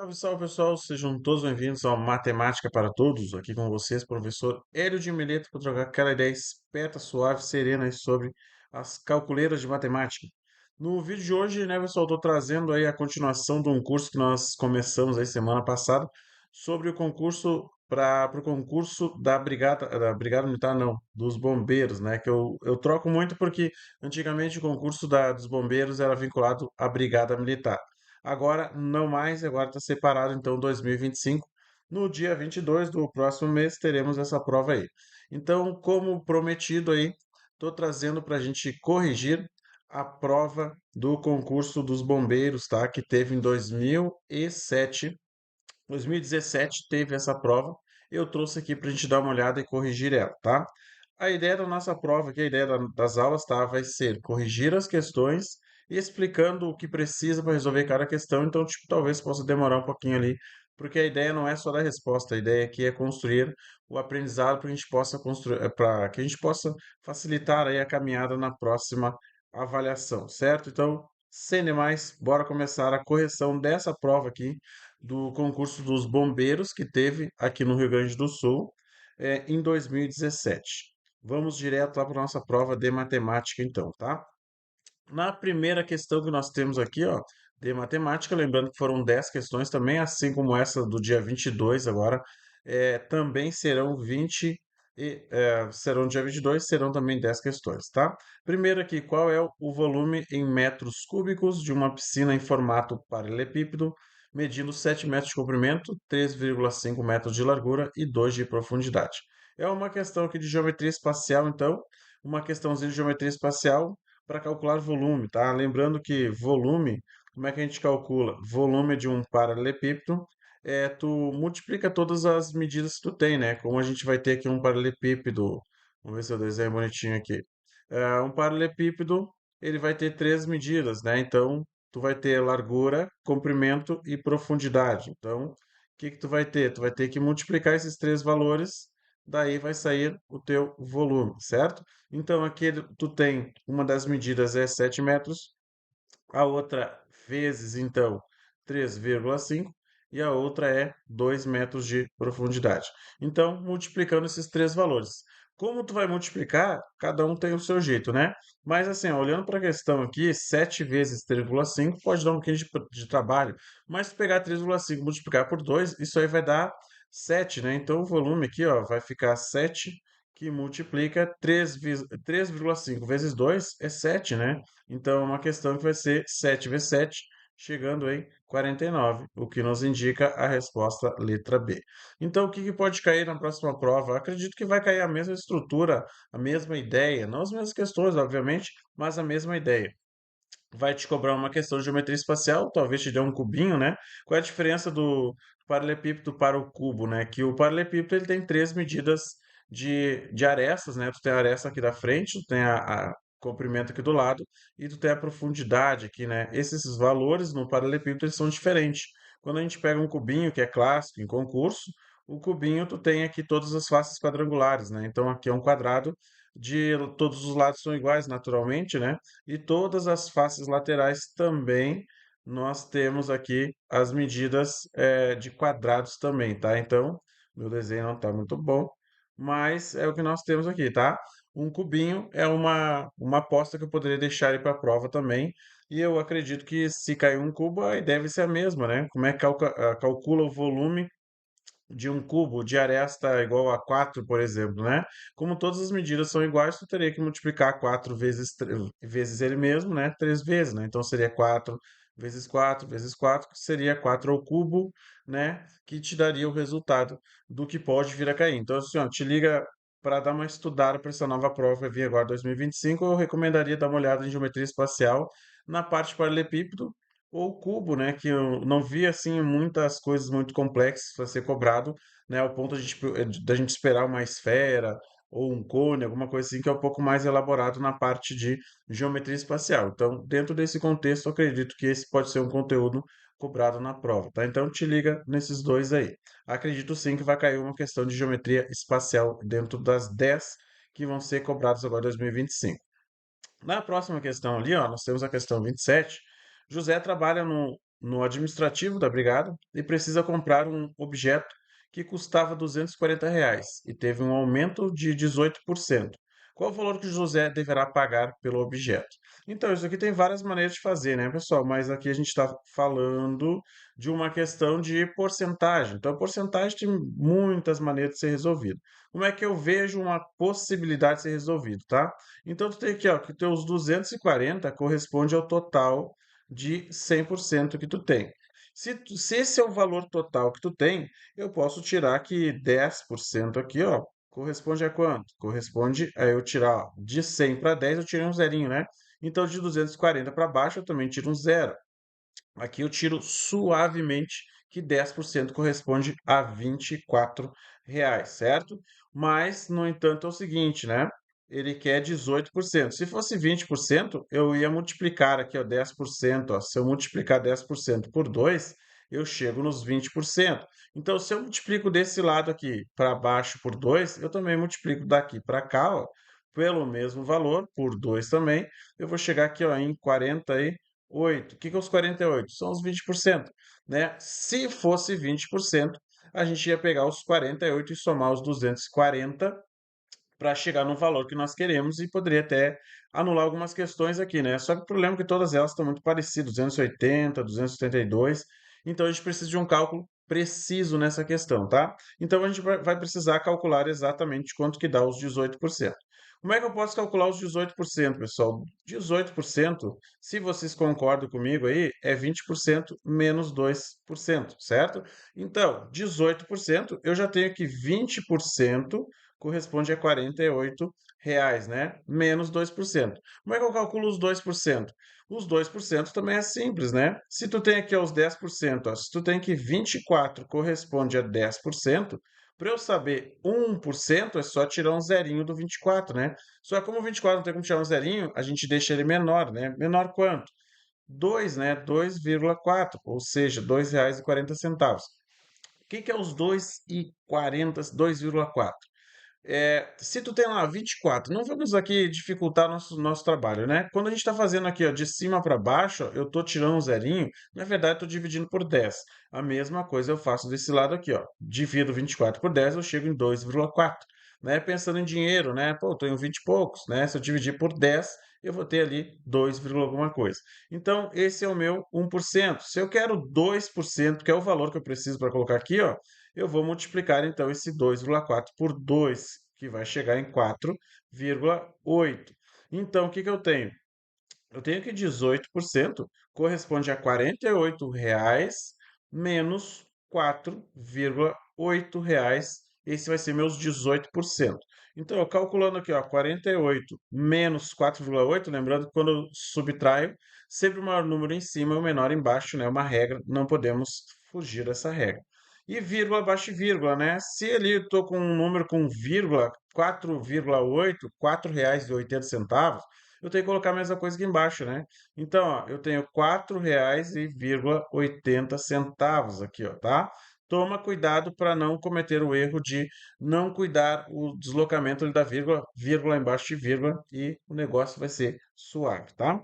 Salve, salve pessoal, sejam todos bem-vindos ao Matemática para Todos. Aqui com vocês, professor Hélio de Mileto, para trocar aquela ideia esperta, suave, serena aí sobre as calculeiras de matemática. No vídeo de hoje, né, pessoal, estou trazendo aí a continuação de um curso que nós começamos aí semana passada sobre o concurso para o concurso da Brigada Militar, não, dos Bombeiros, né, que eu troco muito porque antigamente o concurso dos Bombeiros era vinculado à Brigada Militar. Agora não mais, agora está separado, então 2025. No dia 22 do próximo mês teremos essa prova aí. Então, como prometido aí, estou trazendo para a gente corrigir a prova do concurso dos bombeiros, tá? Que teve em 2007. 2017 teve essa prova. Eu trouxe aqui para a gente dar uma olhada e corrigir ela, tá? A ideia da nossa prova, que a ideia das aulas, tá, vai ser corrigir as questões e explicando o que precisa para resolver cada questão. Então, tipo, talvez possa demorar um pouquinho ali, porque a ideia não é só dar resposta, a ideia aqui é construir o aprendizado para que a gente possa construir, para que a gente possa facilitar aí a caminhada na próxima avaliação, certo? Então, sem demais, bora começar a correção dessa prova aqui do concurso dos bombeiros que teve aqui no Rio Grande do Sul, em 2017. Vamos direto lá para a nossa prova de matemática, então, tá? Na primeira questão que nós temos aqui, ó, de matemática, lembrando que foram 10 questões também, assim como essa do dia 22 agora, também serão 20 serão dia 22, serão também 10 questões, tá? Primeiro aqui, qual é o volume em metros cúbicos de uma piscina em formato paralelepípedo, medindo 7 metros de comprimento, 3,5 metros de largura e 2 de profundidade? É uma questão aqui de geometria espacial, então, uma questãozinha de geometria espacial para calcular volume, tá? Lembrando que volume, como é que a gente calcula? Volume de um paralelepípedo, tu multiplica todas as medidas que tu tem, né? Como a gente vai ter aqui um paralelepípedo, vamos ver se eu desenho bonitinho aqui. Um paralelepípedo, ele vai ter três medidas, né? Então, tu vai ter largura, comprimento e profundidade. Então, o que que tu vai ter? Tu vai ter que multiplicar esses três valores, daí vai sair o teu volume, certo? Então, aqui tu tem uma das medidas é 7 metros, a outra vezes, então, 3,5 e a outra é 2 metros de profundidade. Então, multiplicando esses três valores. Como tu vai multiplicar, cada um tem o seu jeito, né? Mas assim, ó, olhando para a questão aqui, 7 vezes 3,5 pode dar um pouquinho de trabalho, mas se pegar 3,5 e multiplicar por 2, isso aí vai dar 7, né? Então o volume aqui, ó, vai ficar 7 que multiplica 3,5 vezes 2 é 7, né? Então, é uma questão que vai ser 7 vezes 7, chegando em 49, o que nos indica a resposta letra B. Então, o que que pode cair na próxima prova? Acredito que vai cair a mesma estrutura, a mesma ideia, não as mesmas questões, obviamente, mas a mesma ideia. Vai te cobrar uma questão de geometria espacial, talvez te dê um cubinho, né? Qual é a diferença do paralelepípedo para o cubo, né? Que o paralelepípedo ele tem três medidas de arestas, né? Tu tem a aresta aqui da frente, tu tem a comprimento aqui do lado e tu tem a profundidade aqui, né? Esses valores no paralelepípedo eles são diferentes. Quando a gente pega um cubinho, que é clássico em concurso, o cubinho tu tem aqui todas as faces quadrangulares, né? Então aqui é um quadrado de todos os lados são iguais naturalmente, né? E todas as faces laterais também nós temos aqui as medidas de quadrados também, tá? Então, meu desenho não está muito bom, mas é o que nós temos aqui, tá? Um cubinho é uma aposta que eu poderia deixar aí para a prova também, e eu acredito que se cair um cubo, aí deve ser a mesma, né? Como é que calcula o volume de um cubo de aresta igual a 4, por exemplo, né? Como todas as medidas são iguais, tu teria que multiplicar 4 vezes ele mesmo, né? Três vezes, né? Então seria 4 vezes 4 vezes 4, que seria 4 ao cubo, né? Que te daria o resultado do que pode vir a cair. Então, assim, ó, te liga para dar uma estudada para essa nova prova que vai vir agora 2025, eu recomendaria dar uma olhada em geometria espacial na parte paralelepípedo ou cubo, né? Que eu não vi assim muitas coisas muito complexas para ser cobrado, né? Ao ponto da gente esperar uma esfera ou um cone, alguma coisa assim que é um pouco mais elaborado na parte de geometria espacial. Então, dentro desse contexto, eu acredito que esse pode ser um conteúdo cobrado na prova, tá? Então, te liga nesses dois aí. Acredito sim que vai cair uma questão de geometria espacial dentro das 10 que vão ser cobradas agora em 2025. Na próxima questão ali, ó, nós temos a questão 27. José trabalha no administrativo da brigada e precisa comprar um objeto que custava R$ 240 e teve um aumento de 18%. Qual o valor que José deverá pagar pelo objeto? Então, isso aqui tem várias maneiras de fazer, né, pessoal? Mas aqui a gente está falando de uma questão de porcentagem. Então, a porcentagem tem muitas maneiras de ser resolvido. Como é que eu vejo uma possibilidade de ser resolvido, tá? Então, tu tem aqui, ó, que teus 240 corresponde ao total de 100% que tu tem. Se esse é o valor total que tu tem, eu posso tirar que 10% aqui, ó, corresponde a quanto? Corresponde a eu tirar, ó, de 100 para 10, eu tirei um zerinho, né? Então, de 240 para baixo, eu também tiro um zero. Aqui eu tiro suavemente que 10% corresponde a R$ 24, certo? Mas, no entanto, é o seguinte, né? Ele quer 18%. Se fosse 20%, eu ia multiplicar aqui, ó, 10%. Ó. Se eu multiplicar 10% por 2, eu chego nos 20%. Então, se eu multiplico desse lado aqui para baixo por 2, eu também multiplico daqui para cá, ó, pelo mesmo valor, por 2 também. Eu vou chegar aqui, ó, em 48. O que que é os 48? São os 20%, né? Se fosse 20%, a gente ia pegar os 48 e somar os 240 para chegar no valor que nós queremos e poderia até anular algumas questões aqui, né? Só que o problema é que todas elas estão muito parecidas, 280, 272, então a gente precisa de um cálculo preciso nessa questão, tá? Então a gente vai precisar calcular exatamente quanto que dá os 18%. Como é que eu posso calcular os 18%, pessoal? 18%, se vocês concordam comigo aí, é 20% menos 2%, certo? Então, 18%, eu já tenho aqui 20% corresponde a R$ 48, né? Menos 2%. Como é que eu calculo os 2%? Os 2% também é simples, né? Se tu tem aqui os 10%, ó, se tu tem que 24 corresponde a 10%, para eu saber 1% é só tirar um zerinho do 24, né? Só que como o 24 não tem como tirar um zerinho, a gente deixa ele menor, né? Menor quanto? 2, né? 2,4, ou seja, R$ 2,40. O que que é os 2,40, 2,4? Se tu tem lá 24, não vamos aqui dificultar nosso trabalho, né? Quando a gente está fazendo aqui, ó, de cima para baixo, ó, eu estou tirando um zerinho, na verdade estou dividindo por 10. A mesma coisa eu faço desse lado aqui, ó. Divido 24 por 10, eu chego em 2,4, né? Pensando em dinheiro, né? Pô, eu tenho 20 e poucos, né? Se eu dividir por 10, eu vou ter ali 2, alguma coisa. Então, esse é o meu 1%. Se eu quero 2%, que é o valor que eu preciso para colocar aqui, ó, eu vou multiplicar então esse 2,4 por 2, que vai chegar em 4,8. Então, o que que eu tenho? Eu tenho que 18% corresponde a R$ 48 menos R$ 4,8. Esse vai ser meus 18%. Então, eu calculando aqui, ó, 48 menos 4,8, lembrando que quando eu subtraio, sempre o maior número em cima e o menor embaixo, né? Uma regra, não podemos fugir dessa regra. E vírgula abaixo de vírgula, né? Se ali eu estou com um número com vírgula, 4,8, R$ 4,80, eu tenho que colocar a mesma coisa aqui embaixo, né? Então, ó, eu tenho R$ 4,80 aqui, ó, tá? Toma cuidado para não cometer o erro de não cuidar o deslocamento ali da vírgula, vírgula embaixo de vírgula, e o negócio vai ser suave, tá?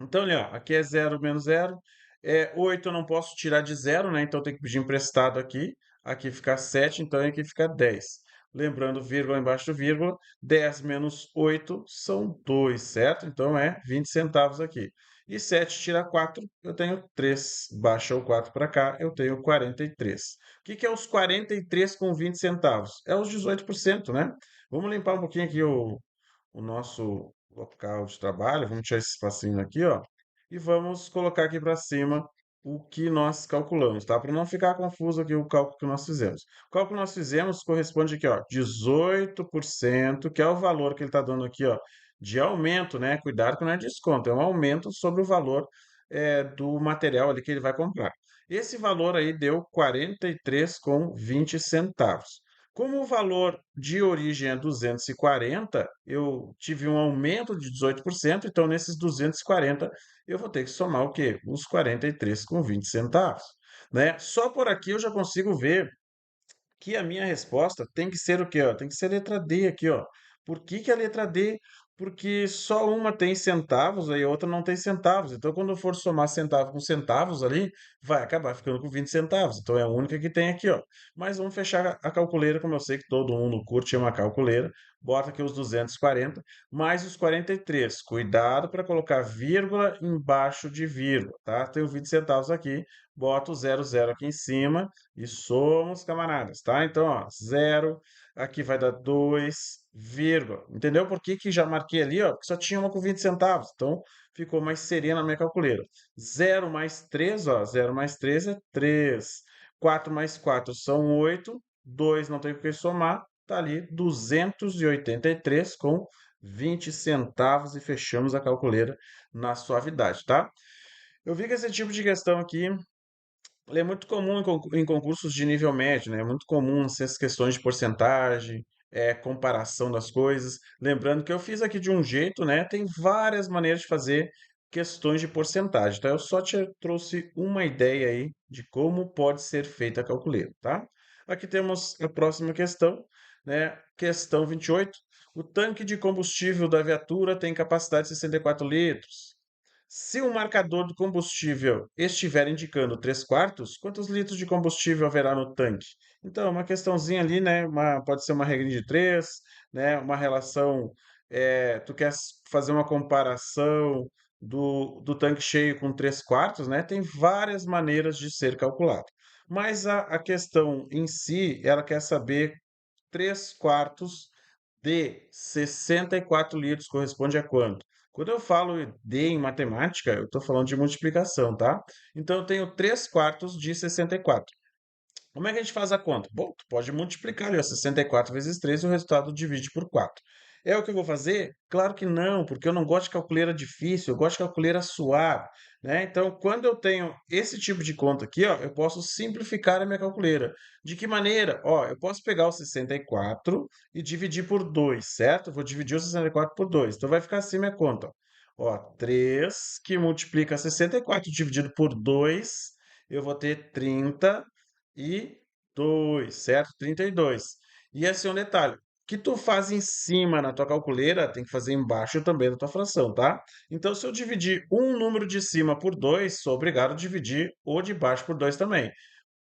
Então, ali, ó, aqui é zero menos zero. 8 eu não posso tirar de zero, né? Então, eu tenho que pedir emprestado aqui. Aqui fica 7, então aqui fica 10. Lembrando, vírgula embaixo do vírgula, 10 menos 8 são 2, certo? Então, é 20 centavos aqui. E 7 tira 4, eu tenho 3. Baixa o 4 para cá, eu tenho 43. O que que é os 43 com 20 centavos? É os 18%, né? Vamos limpar um pouquinho aqui o nosso local de trabalho, vamos tirar esse espacinho aqui, ó, e vamos colocar aqui para cima o que nós calculamos, tá? Para não ficar confuso aqui o cálculo que nós fizemos. O cálculo que nós fizemos corresponde aqui, ó, 18%, que é o valor que ele está dando aqui, ó, de aumento, né? Cuidado que não é desconto, é um aumento sobre o valor do material ali que ele vai comprar. Esse valor aí deu 43,20 centavos. Como o valor de origem é 240, eu tive um aumento de 18%, então nesses 240 eu vou ter que somar o quê? Os 43,20 centavos, né? Só por aqui eu já consigo ver que a minha resposta tem que ser o quê, ó? Tem que ser a letra D aqui, ó. Por que que a letra D? Porque só uma tem centavos, aí a outra não tem centavos. Então, quando eu for somar centavo com centavos ali, vai acabar ficando com 20 centavos. Então, é a única que tem aqui, ó. Mas vamos fechar a calculeira, como eu sei que todo mundo curte uma calculeira. Bota aqui os 240 mais os 43. Cuidado para colocar vírgula embaixo de vírgula, tá? Tenho 20 centavos aqui, boto o 00 aqui em cima e somos, camaradas, tá? Então, ó, 0. Aqui vai dar 2, vírgula. Entendeu por que que já marquei ali, ó? Porque só tinha uma com 20 centavos. Então, ficou mais serena a minha calculeira. 0 mais 3, ó. 0 mais 3 é 3. 4 mais 4 são 8. 2 não tem por que somar. Tá ali 283 com 20 centavos e fechamos a calculeira na suavidade, tá? Eu vi que esse tipo de questão aqui ele é muito comum em concursos de nível médio, né? É muito comum essas questões de porcentagem, comparação das coisas. Lembrando que eu fiz aqui de um jeito, né? Tem várias maneiras de fazer questões de porcentagem. Então, eu só te trouxe uma ideia aí de como pode ser feita a calculeira, tá? Aqui temos a próxima questão, né? Questão 28. O tanque de combustível da viatura tem capacidade de 64 litros. Se o marcador do combustível estiver indicando 3 quartos, quantos litros de combustível haverá no tanque? Então, é uma questãozinha ali, né? Pode ser uma regrinha de 3, né? Uma relação. Tu quer fazer uma comparação do tanque cheio com 3 quartos, né? Tem várias maneiras de ser calculado. Mas a questão em si, ela quer saber 3 quartos de 64 litros corresponde a quanto? Quando eu falo de em matemática, eu estou falando de multiplicação, tá? Então, eu tenho 3 quartos de 64. Como é que a gente faz a conta? Bom, tu pode multiplicar ali, ó, 64 vezes 3 e o resultado divide por 4. É o que eu vou fazer? Claro que não, porque eu não gosto de calculeira difícil, eu gosto de calculeira suave, né? Então, quando eu tenho esse tipo de conta aqui, ó, eu posso simplificar a minha calculeira. De que maneira? Ó, eu posso pegar o 64 e dividir por 2, certo? Eu vou dividir o 64 por 2. Então, vai ficar assim minha conta, ó. 3 que multiplica 64 dividido por 2, eu vou ter 32, certo? 32. E esse é um detalhe. O que tu faz em cima na tua calculeira, tem que fazer embaixo também da tua fração, tá? Então, se eu dividir um número de cima por 2, sou obrigado a dividir o de baixo por 2 também.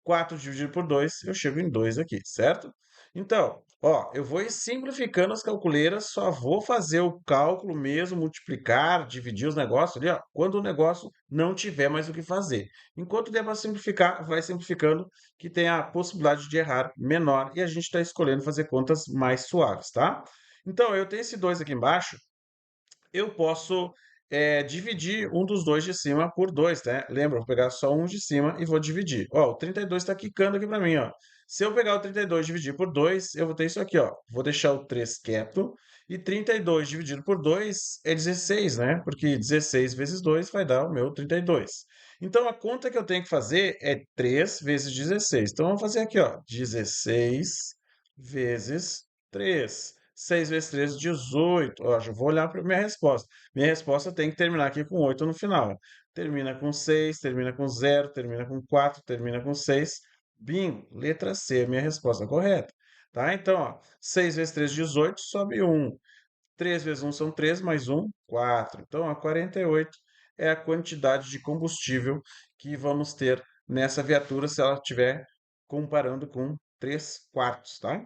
4 dividido por 2, eu chego em 2 aqui, certo? Então, ó, eu vou ir simplificando as calculeiras, só vou fazer o cálculo mesmo, multiplicar, dividir os negócios ali, ó, quando o negócio não tiver mais o que fazer. Enquanto der para simplificar, vai simplificando, que tem a possibilidade de errar menor e a gente está escolhendo fazer contas mais suaves, tá? Então, eu tenho esse 2 aqui embaixo, eu posso dividir um dos dois de cima por 2, né? Lembra, eu vou pegar só um de cima e vou dividir. Ó, o 32 está quicando aqui para mim, ó. Se eu pegar o 32 e dividir por 2, eu vou ter isso aqui, ó. Vou deixar o 3 quieto. E 32 dividido por 2 é 16, né? Porque 16 vezes 2 vai dar o meu 32. Então, a conta que eu tenho que fazer é 3 vezes 16. Então, vamos fazer aqui, ó. 16 vezes 3. 6 vezes 3, 18. Ó, já vou olhar para minha resposta. Minha resposta tem que terminar aqui com 8 no final. Termina com 6, termina com 0, termina com 4, termina com 6. Bingo, letra C, é minha resposta correta. Tá? Então, ó, 6 vezes 3, 18, sobe 1. 3 vezes 1 são 3, mais 1, 4. Então, a 48 é a quantidade de combustível que vamos ter nessa viatura se ela estiver comparando com 3 quartos, tá?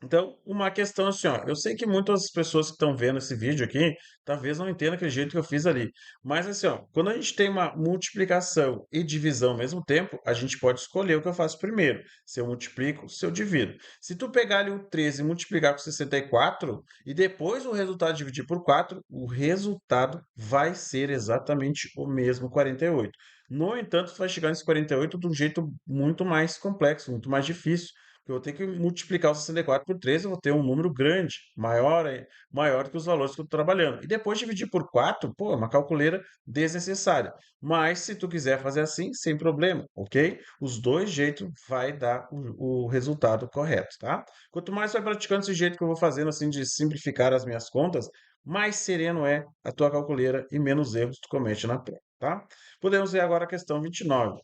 Então, uma questão assim, ó, eu sei que muitas pessoas que estão vendo esse vídeo aqui, talvez não entendam aquele jeito que eu fiz ali. Mas assim, ó, quando a gente tem uma multiplicação e divisão ao mesmo tempo, a gente pode escolher o que eu faço primeiro. Se eu multiplico, se eu divido. Se tu pegar ali o 13 e multiplicar com 64 e depois o resultado dividir por 4, o resultado vai ser exatamente o mesmo 48. No entanto, tu vai chegar nesse 48 de um jeito muito mais complexo, muito mais difícil. Eu vou ter que multiplicar o 64 por 3, eu vou ter um número grande, maior, maior que os valores que eu estou trabalhando. E depois dividir por 4, pô, é uma calculeira desnecessária. Mas se tu quiser fazer assim, sem problema, ok? Os dois jeitos vai dar o resultado correto, tá? Quanto mais vai praticando esse jeito que eu vou fazendo, assim, de simplificar as minhas contas, mais sereno é a tua calculeira e menos erros tu comete na prova, tá? Podemos ver agora a questão 29.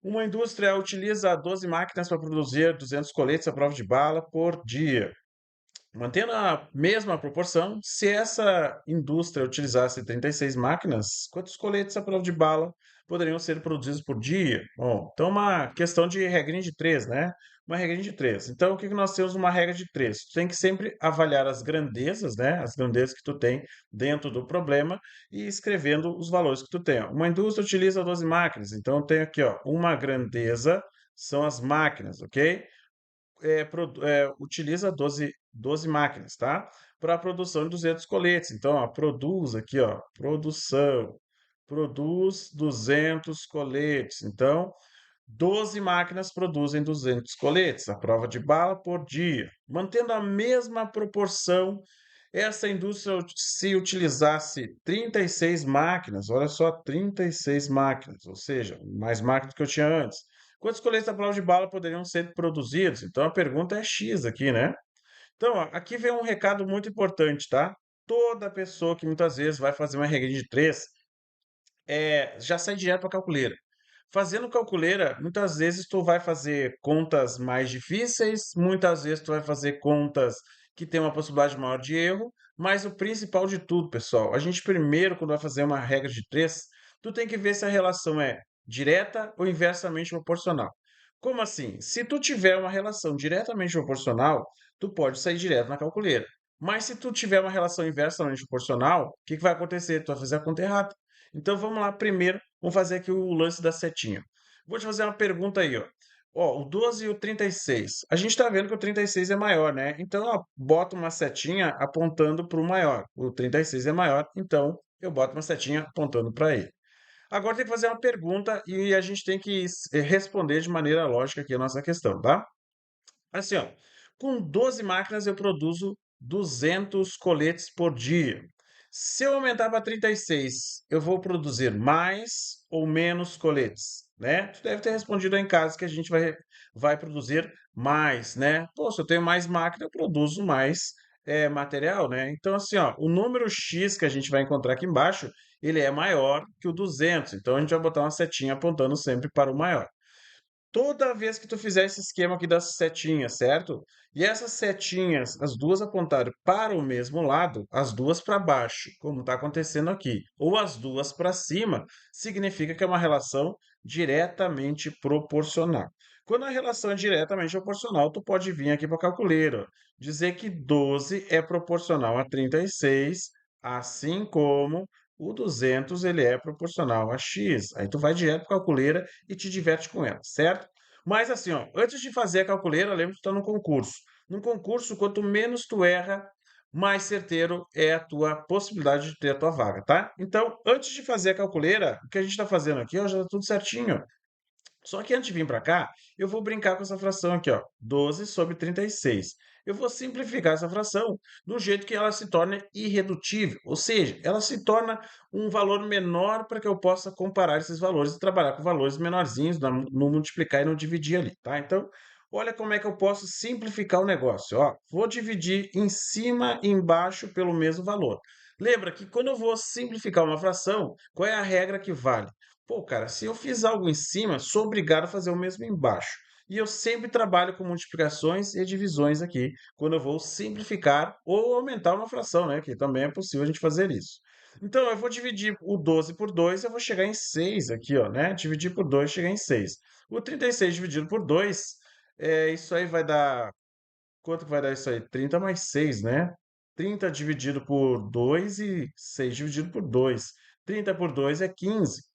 Uma indústria utiliza 12 máquinas para produzir 200 coletes à prova de bala por dia. Mantendo a mesma proporção, se essa indústria utilizasse 36 máquinas, quantos coletes à prova de bala poderiam ser produzidos por dia? Bom, então uma questão de regrinha de três, né? Uma regrinha de três. Então, o que que nós temos uma regra de três? Tu tem que sempre avaliar as grandezas, né? As grandezas que tu tem dentro do problema e escrevendo os valores que tu tem. Ó. Uma indústria utiliza 12 máquinas, então eu tenho aqui, ó, uma grandeza são as máquinas, ok? Utiliza doze máquinas, tá? Para a produção de 200 coletes. Então, ó, produz aqui, ó, produção, produz 200 coletes. Então, 12 máquinas produzem 200 coletes, a prova de bala por dia. Mantendo a mesma proporção, essa indústria, se utilizasse 36 máquinas, olha só, 36 máquinas, ou seja, mais máquinas que eu tinha antes. Quantos coletes da prova de bala poderiam ser produzidos? Então a pergunta é X aqui, né? Então, ó, aqui vem um recado muito importante, tá? Toda pessoa que muitas vezes vai fazer uma regra de três já sai direto para a calculeira. Fazendo calculeira, muitas vezes tu vai fazer contas mais difíceis, muitas vezes tu vai fazer contas que tem uma possibilidade maior de erro, mas o principal de tudo, pessoal, a gente primeiro, quando vai fazer uma regra de três, tu tem que ver se a relação é direta ou inversamente proporcional. Como assim? Se tu tiver uma relação diretamente proporcional, tu pode sair direto na calculeira. Mas se tu tiver uma relação inversamente proporcional, o que que vai acontecer? Tu vai fazer a conta errada. Então vamos lá primeiro, vamos fazer aqui o lance da setinha. Vou te fazer uma pergunta aí, ó. Ó, o 12 e o 36. A gente está vendo que o 36 é maior, né? Então, ó, boto uma setinha apontando para o maior. O 36 é maior, então eu boto uma setinha apontando para ele. Agora tem que fazer uma pergunta e a gente tem que responder de maneira lógica aqui a nossa questão, tá? Assim, ó, com 12 máquinas eu produzo 200 coletes por dia. Se eu aumentar para 36, eu vou produzir mais ou menos coletes, né? Tu deve ter respondido aí em casa que a gente vai produzir mais, né? Pô, se eu tenho mais máquina, eu produzo mais material, né? Então, assim, ó, o número X que a gente vai encontrar aqui embaixo, ele é maior que o 200. Então, a gente vai botar uma setinha apontando sempre para o maior. Toda vez que tu fizer esse esquema aqui das setinhas, certo? E essas setinhas, as duas apontarem para o mesmo lado, as duas para baixo, como está acontecendo aqui, ou as duas para cima, significa que é uma relação diretamente proporcional. Quando a relação é diretamente proporcional, tu pode vir aqui para a calculeira, ó, dizer que 12 é proporcional a 36, assim como o 200 ele é proporcional a x. Aí tu vai direto para a calculeira e te diverte com ela, certo? Mas assim, ó, antes de fazer a calculeira, lembra que tu está num concurso. Num concurso, quanto menos tu erra, mais certeiro é a tua possibilidade de ter a tua vaga, tá? Então, antes de fazer a calculeira, o que a gente está fazendo aqui, ó, já está tudo certinho, ó. Só que antes de vir para cá, eu vou brincar com essa fração aqui, ó, 12 sobre 36. Eu vou simplificar essa fração do jeito que ela se torne irredutível, ou seja, ela se torna um valor menor para que eu possa comparar esses valores e trabalhar com valores menorzinhos no multiplicar e no dividir ali, tá? Então, olha como é que eu posso simplificar o negócio, ó. Vou dividir em cima e embaixo pelo mesmo valor. Lembra que quando eu vou simplificar uma fração, qual é a regra que vale? Pô, cara, se eu fiz algo em cima, sou obrigado a fazer o mesmo embaixo. E eu sempre trabalho com multiplicações e divisões aqui, quando eu vou simplificar ou aumentar uma fração, né? Que também é possível a gente fazer isso. Então, eu vou dividir o 12 por 2, eu vou chegar em 6 aqui, ó, né? Dividir por 2, chegar em 6. O 36 dividido por 2, isso aí vai dar... Quanto que vai dar isso aí? 30 mais 6, né? 30 dividido por 2 e 6 dividido por 2. 30 por 2 é 15.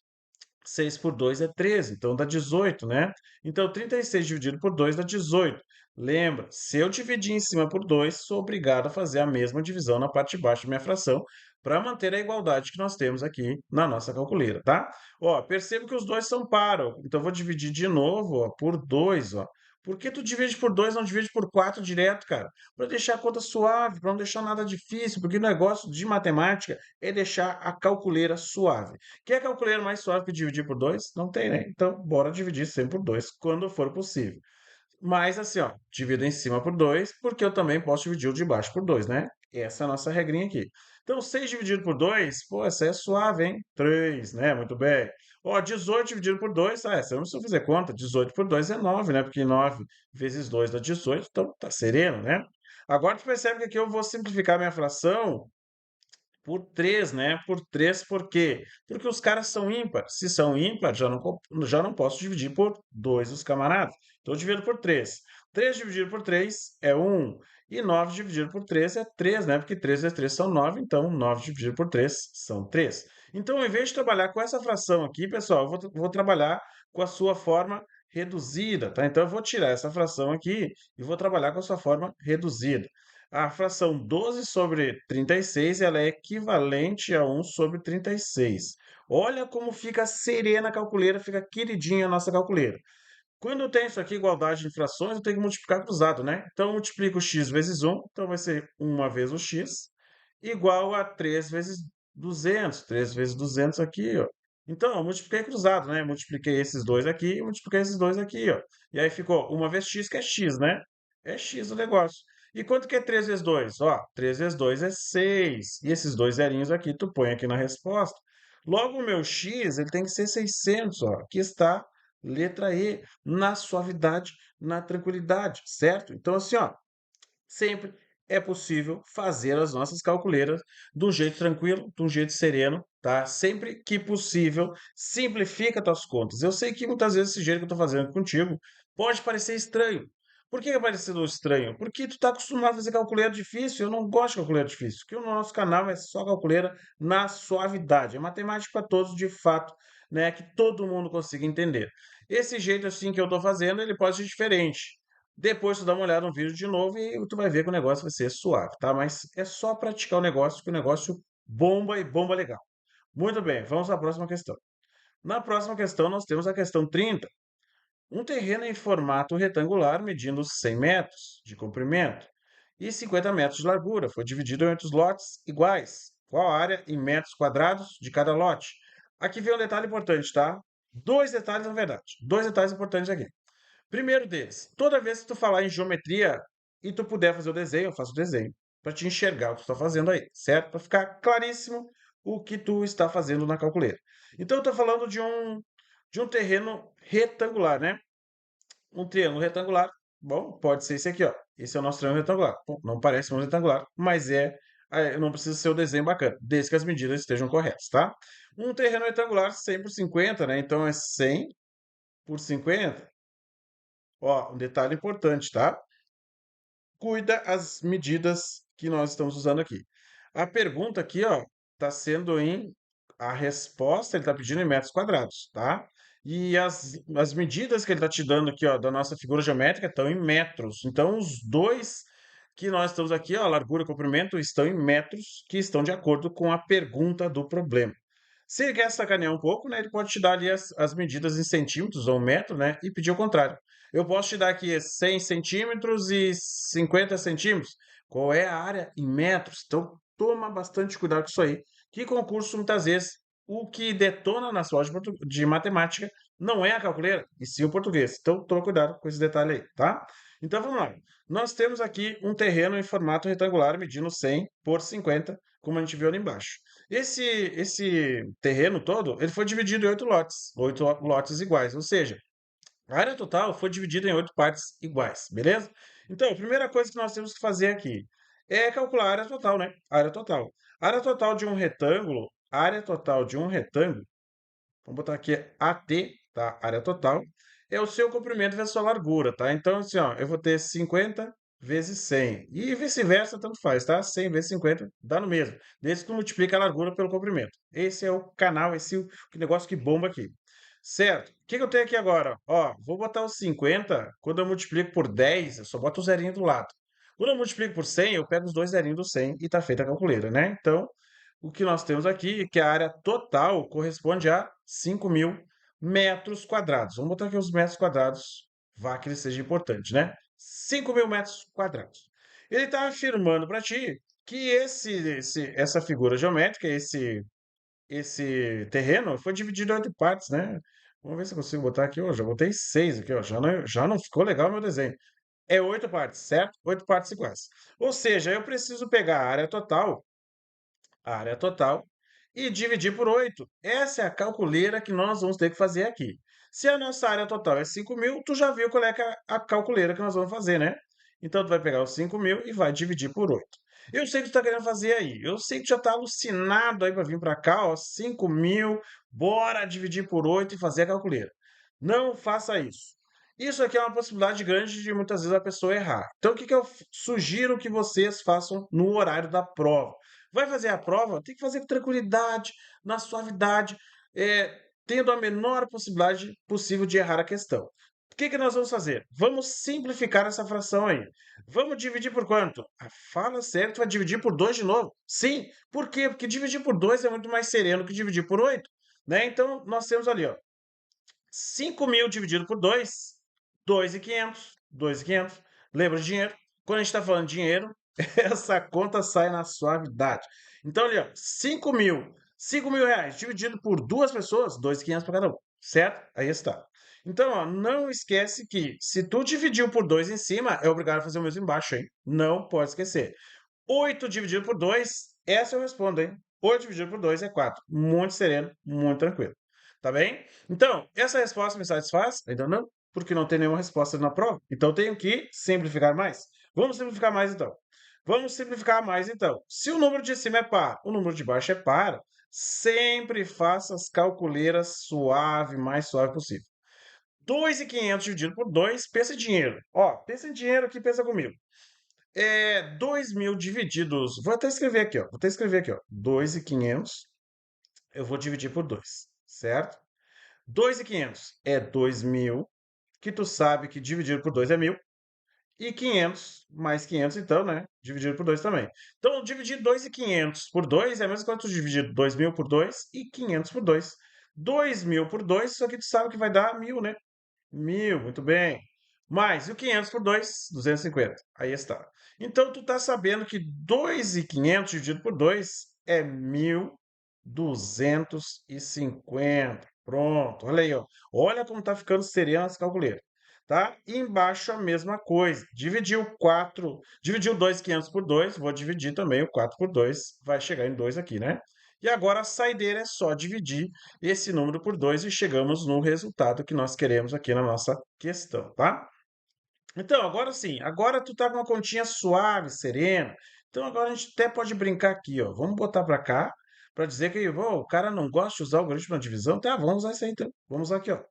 6 por 2 é 13, então dá 18, né? Então 36 dividido por 2 dá 18. Lembra, se eu dividir em cima por 2, sou obrigado a fazer a mesma divisão na parte de baixo da minha fração para manter a igualdade que nós temos aqui na nossa calculeira, tá? Ó, percebo que os dois são par, ó. Então vou dividir de novo, ó, por 2, ó. Por que tu divide por 2, não divide por 4 direto, cara? Para deixar a conta suave, para não deixar nada difícil, porque o negócio de matemática é deixar a calculeira suave. Quer calcular mais suave que dividir por 2? Não tem, né? Então, bora dividir sempre por 2 quando for possível. Mas assim, ó, divido em cima por 2 porque eu também posso dividir o de baixo por 2, né? Essa é a nossa regrinha aqui. Então, 6 dividido por 2, pô, essa é suave, hein? 3, né? Muito bem. Ó, 18 dividido por 2, essa não precisa fazer conta. 18 por 2 é 9, né? Porque 9 vezes 2 dá 18, então tá sereno, né? Agora tu percebe que aqui eu vou simplificar minha fração por 3, né? Por 3 por quê? Porque os caras são ímpar. Se são ímpar, já não posso dividir por 2 os camaradas. Então eu divido por 3. 3 dividido por 3 é 1. E 9 dividido por 3 é 3, né? Porque 3 vezes 3 são 9, então 9 dividido por 3 são 3. Então, ao invés de trabalhar com essa fração aqui, pessoal, eu vou trabalhar com a sua forma reduzida, tá? Então, eu vou tirar essa fração aqui e vou trabalhar com a sua forma reduzida. A fração 12 sobre 36 ela é equivalente a 1 sobre 36. Olha como fica serena a calculeira, fica queridinha a nossa calculeira. Quando eu tenho isso aqui, igualdade de frações, eu tenho que multiplicar cruzado, né? Então, eu multiplico x vezes 1, então vai ser 1 vezes o x, igual a 3 vezes 200. 3 vezes 200 aqui, ó. Então, eu multipliquei cruzado, né? Multipliquei esses dois aqui e multipliquei esses dois aqui, ó. E aí ficou 1 vezes x, que é x, né? É x o negócio. E quanto que é 3 vezes 2? Ó, 3 vezes 2 é 6. E esses dois zerinhos aqui, tu põe aqui na resposta. Logo, o meu x, ele tem que ser 600, ó. Aqui está letra E, na suavidade, na tranquilidade, certo? Então, assim, ó, sempre é possível fazer as nossas calculeiras de um jeito tranquilo, de um jeito sereno, tá? Sempre que possível, simplifica tuas contas. Eu sei que muitas vezes esse jeito que eu estou fazendo contigo pode parecer estranho. Por que é parecido estranho? Porque tu está acostumado a fazer calculeira difícil. Eu não gosto de calculeira difícil, porque o nosso canal é só calculeira na suavidade. É matemática para todos, de fato, né? Que todo mundo consiga entender. Esse jeito assim que eu estou fazendo, ele pode ser diferente. Depois tu dá uma olhada no vídeo de novo e tu vai ver que o negócio vai ser suave, tá? Mas é só praticar o negócio, que o negócio bomba e bomba legal. Muito bem, vamos à próxima questão. Na próxima questão, nós temos a questão 30. Um terreno em formato retangular medindo 100 metros de comprimento e 50 metros de largura foi dividido entre os lotes iguais. Qual a área em metros quadrados de cada lote? Aqui vem um detalhe importante, tá? Dois detalhes, na verdade. Dois detalhes importantes aqui. Primeiro deles, toda vez que tu falar em geometria e tu puder fazer o desenho, eu faço o desenho, para te enxergar o que tu está fazendo aí, certo? Para ficar claríssimo o que tu está fazendo na calculeira. Então, eu estou falando de um terreno retangular, né? Um triângulo retangular, bom, pode ser esse aqui, ó. Esse é o nosso triângulo retangular. Bom, não parece um retangular, mas não precisa ser o desenho bacana, desde que as medidas estejam corretas, tá? Um terreno retangular 100 por 50, né? Então, é 100 por 50. Ó, um detalhe importante, tá? Cuida as medidas que nós estamos usando aqui. A pergunta aqui, ó, está sendo em a resposta, ele está pedindo em metros quadrados, tá? E as medidas que ele está te dando aqui, ó, da nossa figura geométrica estão em metros. Então, os dois que nós estamos aqui, ó, largura e comprimento, estão em metros, que estão de acordo com a pergunta do problema. Se ele quer sacanear um pouco, né, ele pode te dar ali as medidas em centímetros ou metro, né, e pedir o contrário. Eu posso te dar aqui 100 centímetros e 50 centímetros. Qual é a área em metros? Então, toma bastante cuidado com isso aí. Que concurso, muitas vezes, o que detona na sua aula de matemática não é a calculeira, e sim o português. Então, toma cuidado com esse detalhe aí, tá? Então, vamos lá. Nós temos aqui um terreno em formato retangular medindo 100 por 50, como a gente viu ali embaixo. Esse terreno todo, ele foi dividido em 8 lotes iguais, ou seja, a área total foi dividida em 8 partes iguais, beleza? Então, a primeira coisa que nós temos que fazer aqui é calcular a área total, né? Área total. Área total de um retângulo, área total de um retângulo, vamos botar aqui AT, tá? Área total, é o seu comprimento vezes a sua largura, tá? Então, assim, ó, eu vou ter 50 vezes 100. E vice-versa, tanto faz, tá? 100 vezes 50 dá no mesmo. Desde que tu multiplica a largura pelo comprimento. Esse é o canal, esse é o negócio que bomba aqui. Certo. O que que eu tenho aqui agora? Ó, vou botar os 50. Quando eu multiplico por 10, eu só boto o zerinho do lado. Quando eu multiplico por 100, eu pego os dois zerinhos do 100 e tá feita a calculeira, né? Então, o que nós temos aqui é que a área total corresponde a 5.000 metros quadrados. Vamos botar aqui os metros quadrados, vá que ele seja importante, né? 5.000 metros quadrados. Ele está afirmando para ti que essa figura geométrica, esse terreno, foi dividido em 8 partes, né? Vamos ver se eu consigo botar aqui. Ó, já botei 6 aqui, ó. Já não ficou legal o meu desenho. É 8 partes, certo? 8 partes iguais. Ou seja, eu preciso pegar a área total e dividir por 8. Essa é a calculeira que nós vamos ter que fazer aqui. Se a nossa área total é 5.000, tu já viu qual é a calculeira que nós vamos fazer, né? Então, tu vai pegar os 5.000 e vai dividir por 8. Eu sei que tu está querendo fazer aí. Eu sei que tu já está alucinado aí para vir para cá, ó. 5.000, bora dividir por 8 e fazer a calculeira. Não faça isso. Isso aqui é uma possibilidade grande de muitas vezes a pessoa errar. Então, o que que eu sugiro que vocês façam no horário da prova? Vai fazer a prova? Tem que fazer com tranquilidade, na suavidade, tendo a menor possibilidade possível de errar a questão. O que que nós vamos fazer? Vamos simplificar essa fração aí. Vamos dividir por quanto? Ah, fala sério, tu vai dividir por 2 de novo? Sim. Por quê? Porque dividir por 2 é muito mais sereno que dividir por 8, né? Então, nós temos ali, ó, 5.000 dividido por 2, 2.500, 2.500. Lembra de dinheiro? Quando a gente está falando de dinheiro, essa conta sai na suavidade. Então, ali, ó, 5.000. 5.000 reais dividido por duas pessoas, 2.500 para cada um, certo? Aí está. Então, ó, não esquece que se tu dividiu por 2 em cima, é obrigado a fazer o mesmo embaixo, hein? Não pode esquecer. 8 dividido por 2, essa eu respondo, hein? 8 dividido por 2 é 4. Muito sereno, muito tranquilo. Tá bem? Então, essa resposta me satisfaz? Ainda não, porque não tem nenhuma resposta na prova. Então, eu tenho que simplificar mais. Vamos simplificar mais, então. Vamos simplificar mais, então. Se o número de cima é par, o número de baixo é par, sempre faça as calculeiras suave, mais suave possível. 2.500 dividido por 2, pensa em dinheiro. Ó, pensa em dinheiro aqui, pensa comigo. 2.000 divididos. Vou até escrever aqui, ó. Vou até escrever aqui, ó. 2.500. Eu vou dividir por 2, certo? 2.500 é 2.000, que tu sabe que dividido por 2 é 1.000. E 500 mais 500, então, né? Dividido por 2 também. Então, dividir 2.500 por 2 é a mesma coisa que tu dividir 2.000 por 2 e 500 por 2. 2.000 por 2, isso aqui tu sabe que vai dar 1.000, né? 1.000, muito bem. Mais o 500 por 2, 250. Aí está. Então, tu tá sabendo que 2.500 dividido por 2 é 1.250. Pronto, olha aí, ó. Olha como tá ficando serena essa calculeira. Tá? E embaixo a mesma coisa. Dividiu 4, dividiu 2.500 por 2, vou dividir também o 4 por 2, vai chegar em 2 aqui, né? E agora a saideira é só dividir esse número por 2 e chegamos no resultado que nós queremos aqui na nossa questão, tá? Então, agora sim, agora tu tá com uma continha suave, serena. Então agora a gente até pode brincar aqui, ó. Vamos botar para cá para dizer que o cara não gosta de usar o algoritmo de divisão. Tá, vamos usar isso aí então. Vamos usar aqui, ó.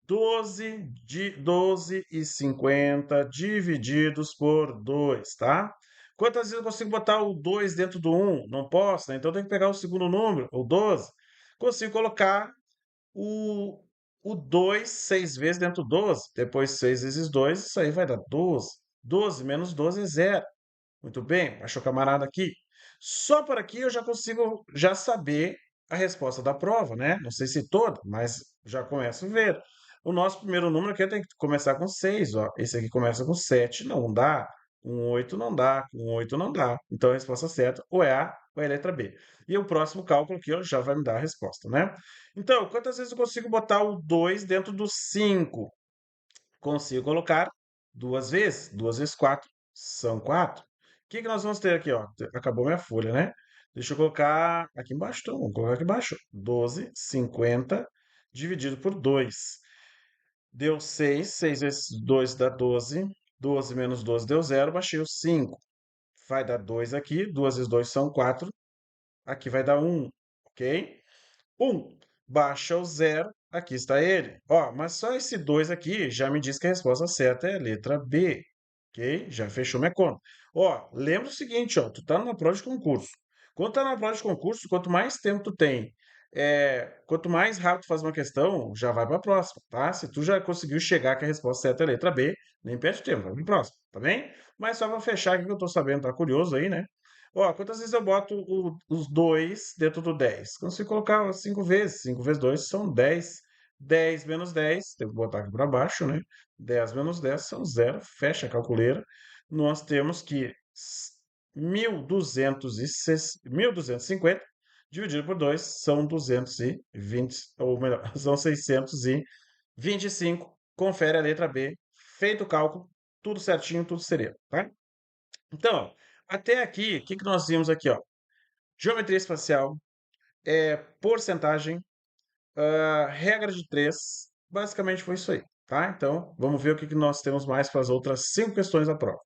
12,50 divididos por 2, tá? Quantas vezes eu consigo botar o 2 dentro do 1? Não posso, né? Então eu tenho que pegar o segundo número, o 12. Consigo colocar o, o 2 6 vezes dentro do 12. Depois 6 vezes 2, isso aí vai dar 12. 12 menos 12 é zero. Muito bem, achou camarada aqui. Só por aqui eu já consigo já saber a resposta da prova, né? Não sei se toda, mas já começo a ver. O nosso primeiro número aqui tem que começar com 6, ó. Esse aqui começa com 7, não dá. Com 8 não dá, com 8 não dá. Então a resposta certa ou é A ou é a letra B. E o próximo cálculo aqui, ó, já vai me dar a resposta, né? Então, quantas vezes eu consigo botar o 2 dentro do 5? Consigo colocar duas vezes. 2 vezes 4 são 4. O que que nós vamos ter aqui, ó? Acabou minha folha, né? Deixa eu colocar aqui embaixo, então. Vamos colocar aqui embaixo. 12,50 dividido por 2. Deu 6. 6 vezes 2 dá 12. 12 menos 12 deu zero. Baixei o 5. Vai dar 2 aqui. 2 vezes 2 são 4. Aqui vai dar 1, ok? 1. Baixa o zero. Aqui está ele. Ó, mas só esse 2 aqui já me diz que a resposta certa é a letra B. Ok? Já fechou minha conta. Ó, lembra o seguinte, ó, tu tá numa prova de concurso. Quando tá na prova de concurso, quanto mais tempo tu tem, quanto mais rápido tu faz uma questão, já vai para a próxima, tá? Se tu já conseguiu chegar que a resposta certa é a letra B, nem perde tempo, vai para a próxima, tá bem? Mas só para fechar aqui que eu tô sabendo, tá curioso aí, né? Ó, quantas vezes eu boto os 2 dentro do 10? Consigo colocar 5 vezes. 5 vezes 2 são 10. 10 menos 10, tenho que botar aqui para baixo, né? 10 menos 10 são zero. Fecha a calculeira. Nós temos que 1.250 dividido por 2 são 220, ou melhor, são 625. Confere a letra B. Feito o cálculo, tudo certinho, tudo sereno, tá? Então, até aqui, o que que nós vimos aqui, ó? Geometria espacial, porcentagem, regra de três, basicamente foi isso aí, tá? Então, vamos ver o que que nós temos mais para as outras 5 questões da prova.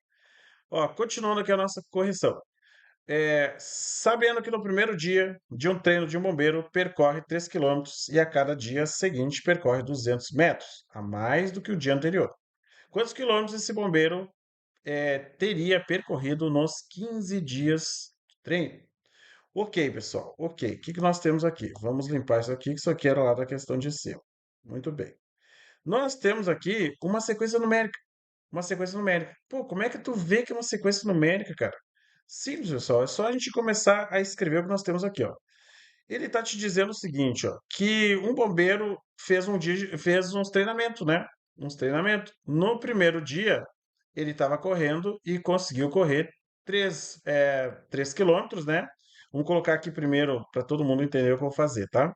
Ó, continuando aqui a nossa correção. Sabendo que no primeiro dia de um treino de um bombeiro percorre 3 quilômetros e a cada dia seguinte percorre 200 metros, a mais do que o dia anterior. Quantos quilômetros esse bombeiro teria percorrido nos 15 dias de treino? Ok, pessoal, ok. O que que nós temos aqui? Vamos limpar isso aqui, que isso aqui era lá da questão de cima. Muito bem. Nós temos aqui uma sequência numérica. Uma sequência numérica. Pô, como é que tu vê que é uma sequência numérica, cara? Simples, pessoal. É só a gente começar a escrever o que nós temos aqui, ó. Ele está te dizendo o seguinte, ó, que um bombeiro fez fez uns treinamentos, né? Uns treinamentos. No primeiro dia, ele estava correndo e conseguiu correr 3 quilômetros, né? Vamos colocar aqui primeiro para todo mundo entender o que eu vou fazer, tá?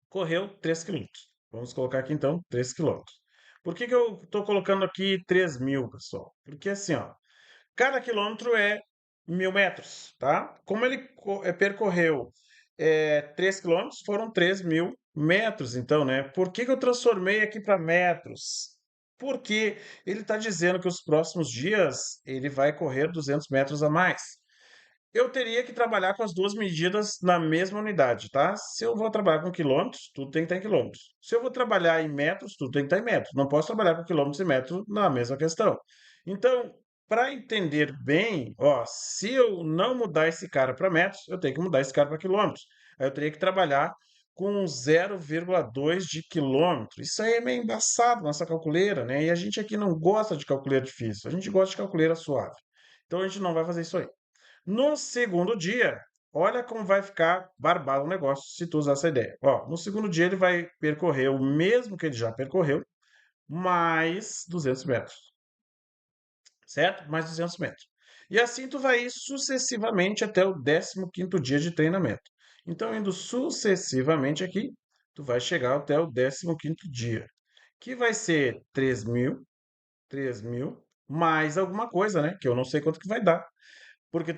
Correu 3 quilômetros. Vamos colocar aqui então 3 quilômetros. Por que que eu estou colocando aqui 3.000, pessoal? Porque assim, ó, cada quilômetro é 1.000 metros, tá? Como ele percorreu 3 quilômetros, foram 3.000 metros, então, né? Por que que eu transformei aqui para metros? Porque ele está dizendo que os próximos dias ele vai correr 200 metros a mais. Eu teria que trabalhar com as duas medidas na mesma unidade, tá? Se eu vou trabalhar com quilômetros, tudo tem que estar em quilômetros. Se eu vou trabalhar em metros, tudo tem que estar em metros. Não posso trabalhar com quilômetros e metros na mesma questão. Então, para entender bem, ó, se eu não mudar esse cara para metros, eu tenho que mudar esse cara para quilômetros. Aí eu teria que trabalhar com 0,2 de quilômetro. Isso aí é meio embaçado nossa calculeira, né? E a gente aqui não gosta de calculeira difícil, a gente gosta de calculeira suave. Então a gente não vai fazer isso aí. No segundo dia, olha como vai ficar barbado o negócio se tu usar essa ideia. Ó, no segundo dia ele vai percorrer o mesmo que ele já percorreu, mais 200 metros, certo? Mais 200 metros. E assim tu vai ir sucessivamente até o 15º dia de treinamento. Então, indo sucessivamente aqui, tu vai chegar até o 15º dia, que vai ser 3.000, mais alguma coisa, né? Que eu não sei quanto que vai dar. Porque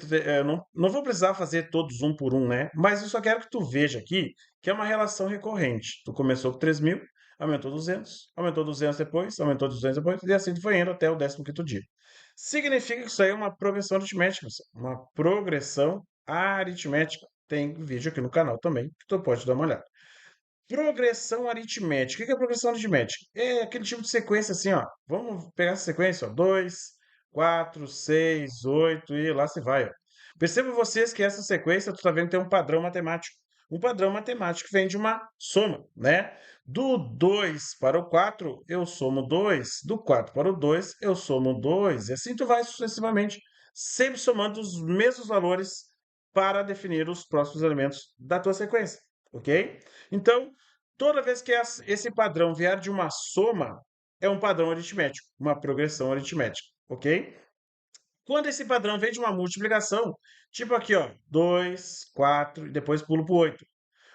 não vou precisar fazer todos um por um, né? Mas eu só quero que tu veja aqui que é uma relação recorrente. Tu começou com 3.000, aumentou 200 depois, aumentou 200 depois, e assim tu foi indo até o 15º dia. Significa que isso aí é uma progressão aritmética, pessoal. Uma progressão aritmética. Tem vídeo aqui no canal também, que tu pode dar uma olhada. Progressão aritmética. O que é progressão aritmética? É aquele tipo de sequência assim, ó. Vamos pegar essa sequência, ó. 2, 4, 6, 8 e lá se vai, ó. Percebam vocês que essa sequência, tu tá vendo, tem um padrão matemático. Um padrão matemático que vem de uma soma, né? Do 2 para o 4, eu somo 2. Do 4 para o 2, eu somo 2. E assim tu vai sucessivamente, sempre somando os mesmos valores para definir os próximos elementos da tua sequência, ok? Então, toda vez que esse padrão vier de uma soma, é um padrão aritmético, uma progressão aritmética, ok? Quando esse padrão vem de uma multiplicação, tipo aqui, ó, 2, 4 e depois pulo para o 8.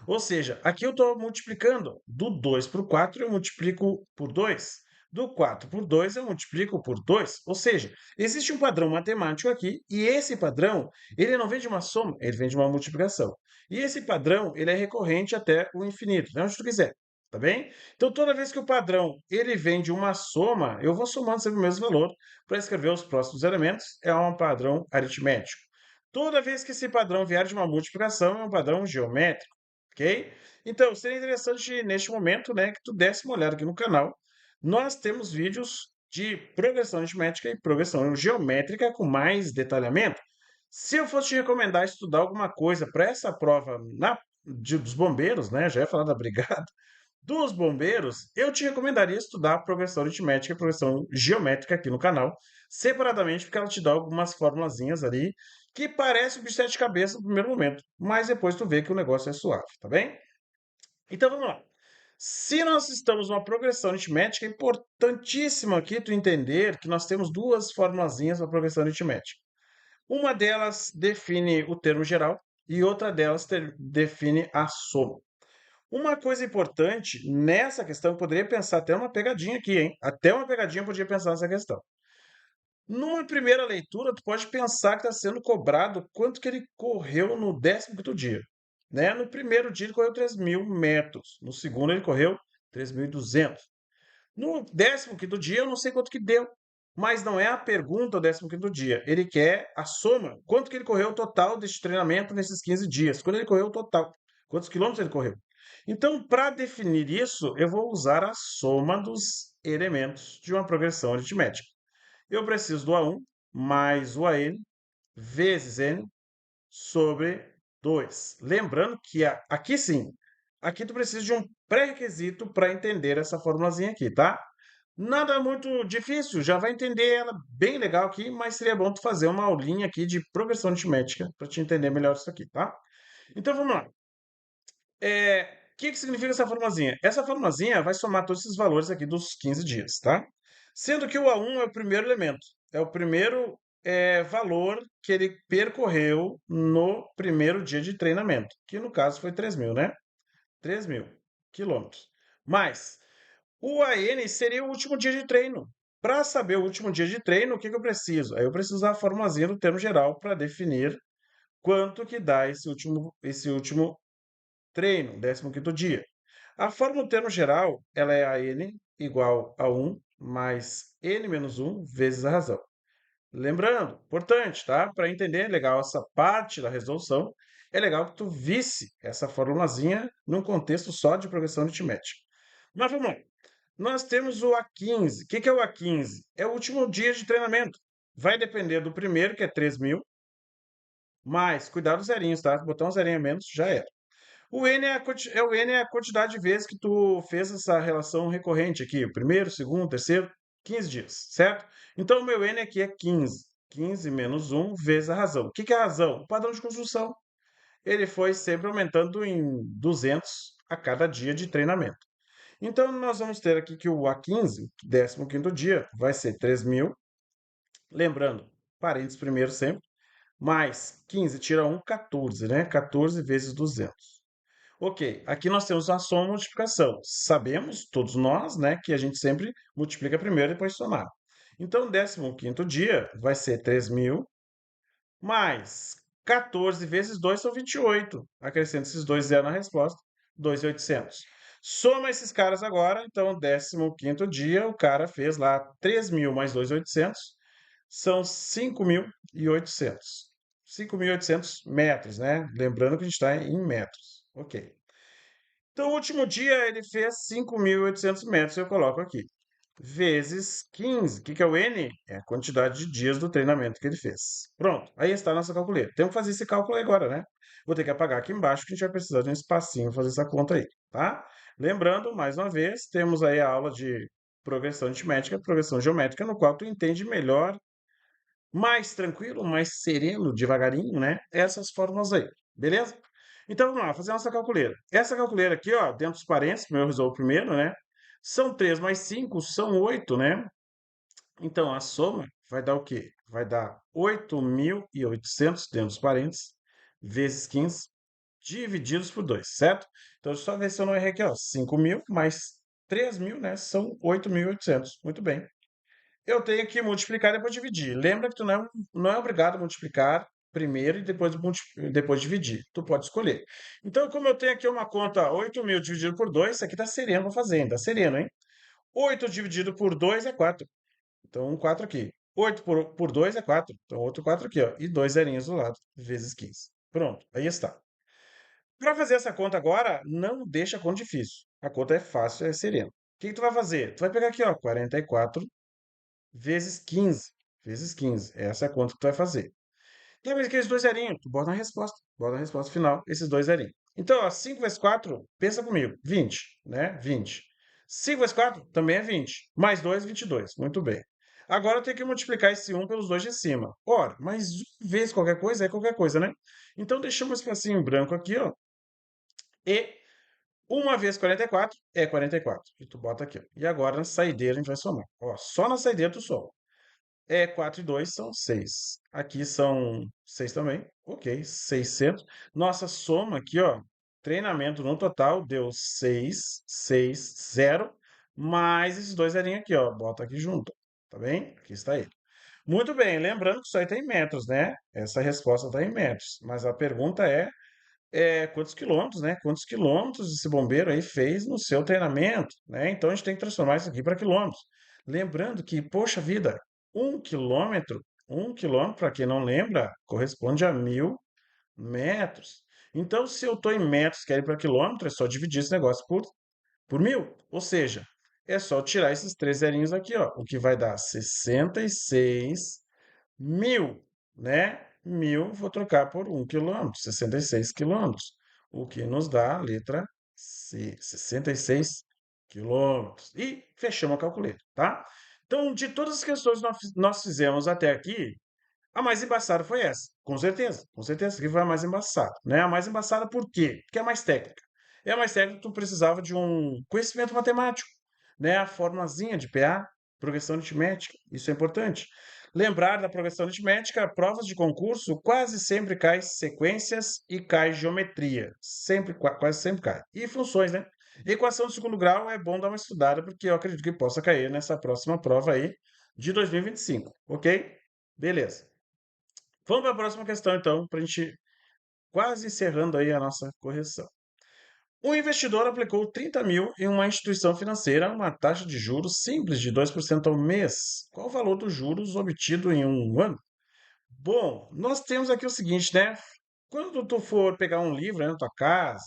Ou seja, aqui eu estou multiplicando do 2 para o 4, eu multiplico por 2. Do 4 por 2, eu multiplico por 2. Ou seja, existe um padrão matemático aqui, e esse padrão, ele não vem de uma soma, ele vem de uma multiplicação. E esse padrão, ele é recorrente até o infinito, né? Onde tu quiser, tá bem? Então, toda vez que o padrão, ele vem de uma soma, eu vou somando sempre o mesmo valor para escrever os próximos elementos, é um padrão aritmético. Toda vez que esse padrão vier de uma multiplicação, é um padrão geométrico. Ok? Então, seria interessante neste momento, né, que tu desse uma olhada aqui no canal. Nós temos vídeos de progressão aritmética e progressão geométrica com mais detalhamento. Se eu fosse te recomendar estudar alguma coisa para essa prova dos bombeiros, né, já ia falar da brigada, dos bombeiros, eu te recomendaria estudar progressão aritmética e progressão geométrica aqui no canal, separadamente, porque ela te dá algumas formulazinhas ali que parece um bicho de sete cabeças no primeiro momento, mas depois tu vê que o negócio é suave, tá bem? Então vamos lá. Se nós estamos numa progressão aritmética, é importantíssimo aqui tu entender que nós temos duas formulazinhas para progressão aritmética. Uma delas define o termo geral e outra delas define a soma. Uma coisa importante nessa questão, eu poderia pensar até uma pegadinha aqui, hein? Até uma pegadinha eu podia pensar nessa questão. Numa primeira leitura, tu pode pensar que está sendo cobrado quanto que ele correu no 15º dia, né? No primeiro dia ele correu 3.000 metros, no segundo ele correu 3.200. No 15º dia eu não sei quanto que deu, Mas não é a pergunta do 15º dia. Ele quer a soma. Quanto que ele correu total deste treinamento nesses 15 dias? Quando ele correu o total. Quantos quilômetros ele correu? Então, para definir isso, eu vou usar a soma dos elementos de uma progressão aritmética. Eu preciso do A1 mais o AN vezes N sobre 2. Lembrando que aqui sim, aqui tu precisa de um pré-requisito para entender essa formulazinha aqui, tá? Nada muito difícil, já vai entender ela bem legal aqui, mas seria bom tu fazer uma aulinha aqui de progressão aritmética para te entender melhor isso aqui, tá? Então vamos lá. O que significa essa formulazinha? Essa formulazinha vai somar todos esses valores aqui dos 15 dias, tá? Sendo que o A1 é o primeiro elemento, é o primeiro valor que ele percorreu no primeiro dia de treinamento, que no caso foi 3.000, né? 3.000 quilômetros. Mas o AN seria o último dia de treino. Para saber o último dia de treino, o que eu preciso? Aí eu preciso usar a formulazinha do termo geral para definir quanto que dá esse último treino, 15º dia. A fórmula do termo geral, ela é a n igual a 1 mais n menos 1 vezes a razão. Lembrando, importante, tá? Para entender legal essa parte da resolução, é legal que tu visse essa formulazinha num contexto só de progressão aritmética. Mas vamos lá. Nós temos o A15. O que é o A15? É o último dia de treinamento. Vai depender do primeiro, que é 3.000, mas cuidado dos zerinhos, tá? Botar um zerinho a menos, já era. O N é a quantidade de vezes que tu fez essa relação recorrente aqui. O primeiro, segundo, terceiro, 15 dias, certo? Então, o meu N aqui é 15. 15 menos 1 vezes a razão. O que é a razão? O padrão de construção. Ele foi sempre aumentando em 200 a cada dia de treinamento. Então, nós vamos ter aqui que o A15, 15º dia, vai ser 3.000. Lembrando, parênteses primeiro sempre, mais 15 tira 1, 14, né? 14 vezes 200. Ok, aqui nós temos a soma e multiplicação. Sabemos, todos nós, né, que a gente sempre multiplica primeiro e depois somar. Então, 15º dia vai ser 3.000 mais 14 vezes 2 são 28. Acrescenta esses dois zeros na resposta, 2.800. Soma esses caras agora, então 15º dia o cara fez lá 3.000 mais 2.800, são 5.800. 5.800 metros, né? Lembrando que a gente está em metros. Ok. Então, o último dia ele fez 5.800 metros, eu coloco aqui. Vezes 15. O que é o N? É a quantidade de dias do treinamento que ele fez. Pronto, aí está a nossa calculeira. Temos que fazer esse cálculo agora, né? Vou ter que apagar aqui embaixo, que a gente vai precisar de um espacinho para fazer essa conta aí, tá? Lembrando, mais uma vez, temos aí a aula de progressão aritmética, progressão geométrica, no qual tu entende melhor, mais tranquilo, mais sereno, devagarinho, né? Essas fórmulas aí, beleza? Então vamos lá, fazer a nossa calculeira. Essa calculeira aqui, ó, dentro dos parênteses, como eu resolvo primeiro, né? São 3 mais 5, são 8, né? Então a soma vai dar o quê? Vai dar 8.800 dentro dos parênteses, vezes 15, divididos por 2, certo? Então deixa eu só ver se eu não errei aqui, ó. 5.000 mais 3.000, né? São 8.800. Muito bem. Eu tenho que multiplicar e depois dividir. Lembra que tu não é obrigado a multiplicar primeiro e depois dividir. Tu pode escolher. Então, como eu tenho aqui uma conta 8.000 dividido por 2, isso aqui tá sereno para fazer, hein? Tá sereno, hein? 8 dividido por 2 é 4. Então, um 4 aqui. 8 por 2 é 4. Então, outro 4 aqui, ó. E dois zerinhos do lado, vezes 15. Pronto, aí está. Para fazer essa conta agora, não deixa a conta difícil. A conta é fácil, é serena. O que tu vai fazer? Tu vai pegar aqui, ó, 44 vezes 15. Vezes 15. Essa é a conta que tu vai fazer. Lembra aqueles dois zerinhos? Tu bota na resposta. Bota na resposta final, esses dois zerinhos. Então, ó, 5 vezes 4, pensa comigo. 20, né? 20. 5 vezes 4 também é 20. Mais 2, 22. Muito bem. Agora eu tenho que multiplicar esse 1 pelos dois de cima. Ora, mas vezes qualquer coisa é qualquer coisa, né? Então, deixamos um espacinho em branco aqui, ó. E 1 vezes 44 é 44. E tu bota aqui, ó. E agora na saideira a gente vai somar. Ó, só na saideira tu soma. 4 e 2 são 6. Aqui são 6 também. Ok, 600. Nossa soma aqui, ó, treinamento no total deu 6, 6, 0, mais esses dois zerinhos aqui, ó. Bota aqui junto, tá bem? Aqui está ele. Muito bem, lembrando que isso aí está em metros, né? Essa resposta está em metros. Mas a pergunta é quantos quilômetros, né? Quantos quilômetros esse bombeiro aí fez no seu treinamento, né? Então a gente tem que transformar isso aqui para quilômetros. Lembrando que, poxa vida, Um quilômetro, para quem não lembra, corresponde a 1.000 metros. Então, se eu estou em metros, quero ir para quilômetro, é só dividir esse negócio por 1.000. Ou seja, é só tirar esses três zerinhos aqui, ó, o que vai dar 66.000, né? 1.000 vou trocar por 1 quilômetro, 66 quilômetros, o que nos dá a letra C, 66 quilômetros. E fechamos a calculeta, tá? Então, de todas as questões que nós fizemos até aqui, a mais embaçada foi essa, com certeza que foi a mais embaçada, né? A mais embaçada por quê? Porque é mais técnica. É mais técnica, tu precisava de um conhecimento matemático, né? A formulazinha de PA, progressão aritmética, isso é importante. Lembrar da progressão aritmética, provas de concurso quase sempre cai sequências e cai geometria, sempre quase sempre cai. E funções, né? Equação de segundo grau é bom dar uma estudada porque eu acredito que possa cair nessa próxima prova aí de 2025, ok? Beleza. Vamos para a próxima questão, então, para a gente quase encerrando aí a nossa correção. Um investidor aplicou 30.000 em uma instituição financeira a uma taxa de juros simples de 2% ao mês. Qual o valor dos juros obtido em um ano? Bom, nós temos aqui o seguinte, né? Quando tu for pegar um livro aí na tua casa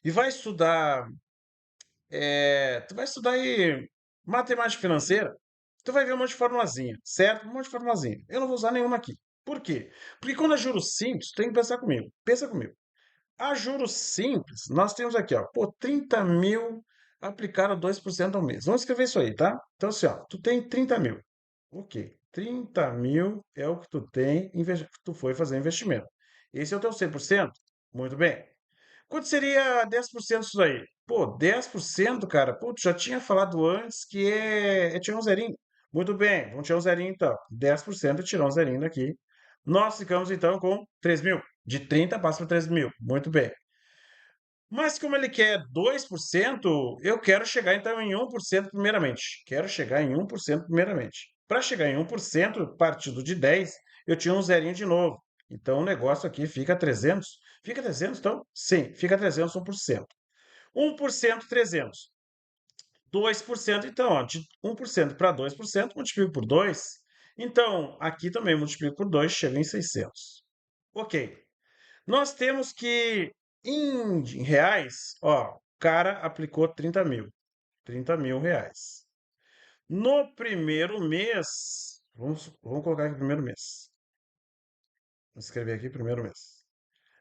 e vai estudar, tu vai estudar aí matemática financeira, tu vai ver um monte de formulazinha, certo? Um monte de formulazinha. Eu não vou usar nenhuma aqui. Por quê? Porque quando é juros simples, tu tem que pensar comigo. Pensa comigo. A juros simples, nós temos aqui, ó, pô, 30.000 aplicado a 2% ao mês. Vamos escrever isso aí, tá? Então, assim, ó, tu tem 30.000. Ok. 30.000 é o que tu tem, que tu foi fazer investimento. Esse é o teu 100%. Muito bem. Quanto seria 10% disso aí? Pô, 10%, cara, pô, tu já tinha falado antes que é tirar um zerinho. Muito bem, vamos tirar um zerinho então. 10% é tirar um zerinho daqui. Nós ficamos então com 3.000. De 30 passa para 3.000. Muito bem. Mas como ele quer 2%, eu quero chegar então em 1% primeiramente. Quero chegar em 1% primeiramente. Para chegar em 1%, partindo de 10, eu tinha um zerinho de novo. Então o negócio aqui fica 300. Fica 300 então? Sim, fica 300, 1%. 1%, 300. 2%, então, ó, de 1% para 2%, multiplico por 2. Então, aqui também multiplico por 2, chega em 600. Ok. Nós temos que, em reais, ó, o cara aplicou 30.000. 30.000 reais. No primeiro mês, vamos colocar aqui primeiro mês. Vou escrever aqui primeiro mês.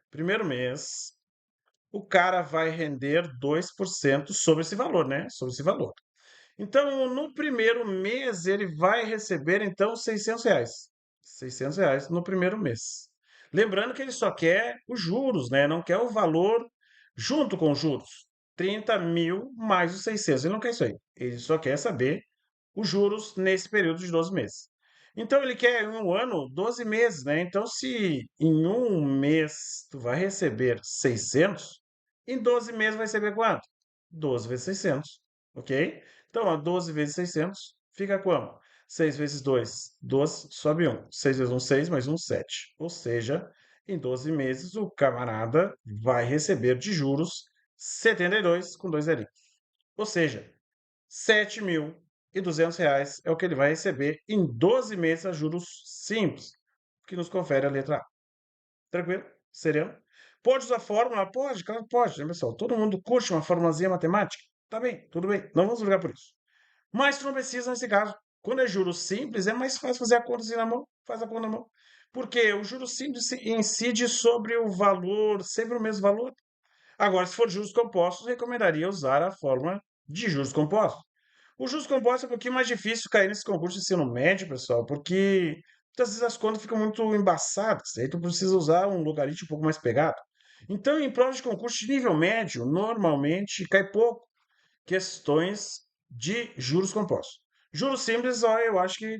Primeiro mês, o cara vai render 2% sobre esse valor, né? Sobre esse valor. Então, no primeiro mês, ele vai receber, então, 600 reais. 600 reais no primeiro mês. Lembrando que ele só quer os juros, né? Não quer o valor junto com os juros. 30.000 mais os 600. Ele não quer isso aí. Ele só quer saber os juros nesse período de 12 meses. Então, ele quer em um ano 12 meses, né? Então, se em um mês tu vai receber 600, em 12 meses vai receber quanto? 12 vezes 600, ok? Então, ó, 12 vezes 600 fica como? 6 vezes 2, 12, sobe 1. 6 vezes 1, 6, mais 1, 7. Ou seja, em 12 meses o camarada vai receber de juros 72 com 2 zerinhos. Ou seja, 7.200 reais é o que ele vai receber em 12 meses a juros simples, que nos confere a letra A. Tranquilo? Sereno? Pode usar fórmula? Pode, claro que pode, né, pessoal? Todo mundo curte uma formulazinha matemática? Tá bem, tudo bem. Não vamos brigar por isso. Mas tu não precisa nesse caso. Quando é juros simples, é mais fácil fazer a conta assim na mão. Faz a conta na mão. Porque o juros simples incide sobre o valor, sempre o mesmo valor. Agora, se for juros compostos, recomendaria usar a fórmula de juros compostos. O juros compostos é um pouquinho mais difícil cair nesse concurso de ensino médio, pessoal, porque muitas vezes as contas ficam muito embaçadas. Aí tu precisa usar um logaritmo um pouco mais pegado. Então, em provas de concurso de nível médio, normalmente cai pouco questões de juros compostos. Juros simples, ó, eu acho que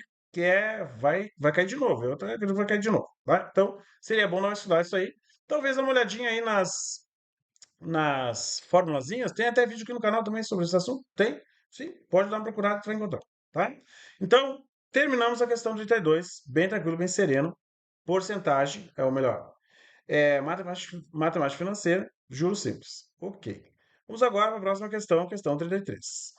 vai cair de novo. Eu acredito que vai cair de novo. Tá? Então, seria bom não estudar isso aí. Talvez dar uma olhadinha aí nas formulazinhas. Tem até vídeo aqui no canal também sobre esse assunto. Tem? Sim, pode dar uma procurada que vai encontrar. Tá? Então, terminamos a questão 32. Bem tranquilo, bem sereno. Porcentagem é o melhor. Matemática financeira, juros simples. Ok. Vamos agora para a próxima questão, questão 33.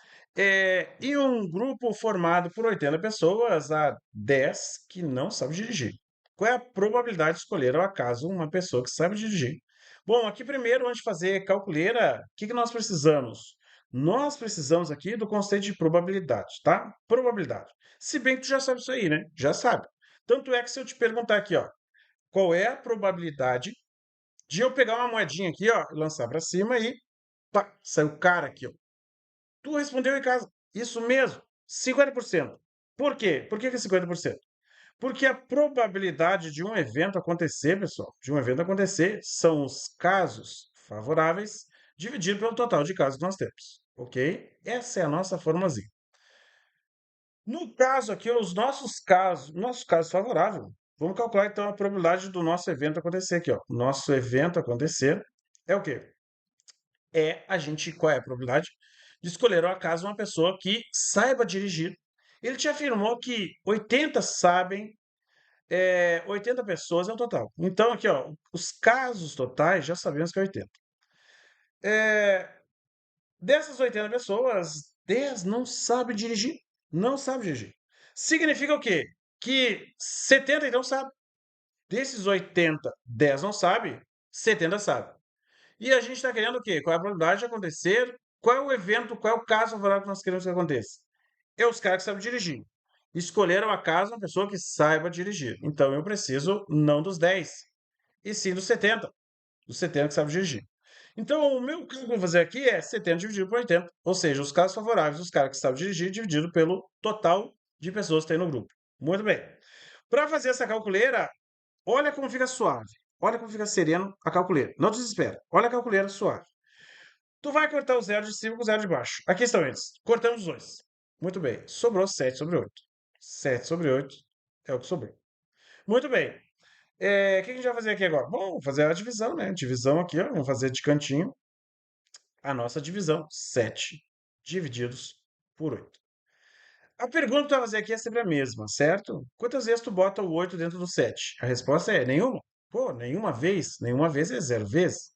Em um grupo formado por 80 pessoas, há 10 que não sabem dirigir. Qual é a probabilidade de escolher ao acaso uma pessoa que sabe dirigir? Bom, aqui primeiro, antes de fazer calculeira, o que nós precisamos? Nós precisamos aqui do conceito de probabilidade, tá? Probabilidade. Se bem que tu já sabe isso aí, né? Já sabe. Tanto é que se eu te perguntar aqui, ó, qual é a probabilidade de eu pegar uma moedinha aqui, ó, e lançar para cima e pá, saiu o cara aqui, ó. Tu respondeu em casa. Isso mesmo, 50%. Por quê? Por que que é 50%? Porque a probabilidade de um evento acontecer, pessoal, de um evento acontecer, são os casos favoráveis dividido pelo total de casos que nós temos, ok? Essa é a nossa formulazinha. No caso aqui, os nosso caso favorável, vamos calcular então a probabilidade do nosso evento acontecer aqui, ó. Nosso evento acontecer é o quê? Qual é a probabilidade de escolher ao acaso uma pessoa que saiba dirigir. Ele te afirmou que 80 sabem, 80 pessoas é o total. Então, aqui, ó, os casos totais já sabemos que é 80. É, dessas 80 pessoas, 10 não sabem dirigir. Não sabe dirigir. Significa o quê? Que 70 então sabe. Desses 80, 10 não sabe, 70 sabe. E a gente está querendo o quê? Qual é a probabilidade de acontecer? Qual é o evento, qual é o caso favorável que nós queremos que aconteça? É os caras que sabem dirigir. Escolheram a casa uma pessoa que saiba dirigir. Então eu preciso não dos 10, e sim dos 70. Dos 70 que sabem dirigir. Então o meu cálculo que eu vou fazer aqui é 70 dividido por 80. Ou seja, os casos favoráveis dos caras que sabem dirigir dividido pelo total de pessoas que tem no grupo. Muito bem. Para fazer essa calculeira, olha como fica suave. Olha como fica sereno a calculeira. Não desespera. Olha a calculeira suave. Tu vai cortar o zero de cima com o zero de baixo. Aqui estão eles. Cortamos os dois. Muito bem. Sobrou 7 sobre 8. 7 sobre 8 é o que sobrou. Muito bem. O que a gente vai fazer aqui agora? Bom, vamos fazer a divisão, né? Divisão aqui, ó. Vamos fazer de cantinho a nossa divisão. 7 divididos por 8. A pergunta que tu vai fazer aqui é sempre a mesma, certo? Quantas vezes tu bota o 8 dentro do 7? A resposta é nenhuma. Pô, nenhuma vez. Nenhuma vez é zero vezes.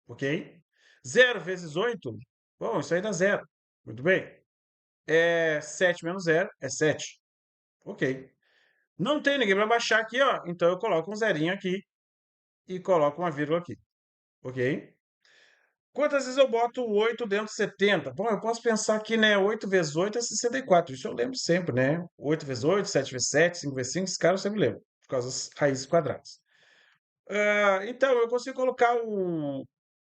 Ok? Zero vezes 8? Bom, isso aí dá zero. Muito bem. 7 menos zero é 7. Ok. Não tem ninguém para baixar aqui, ó. Então eu coloco um zerinho aqui e coloco uma vírgula aqui. Ok? Quantas vezes eu boto o 8 dentro de 70? Bom, eu posso pensar que, né, 8 vezes 8 é 64. Isso eu lembro sempre, né? 8 vezes 8, 7 vezes 7, 5 vezes 5, esse cara eu sempre lembro, por causa das raízes quadradas. Então, eu consigo colocar o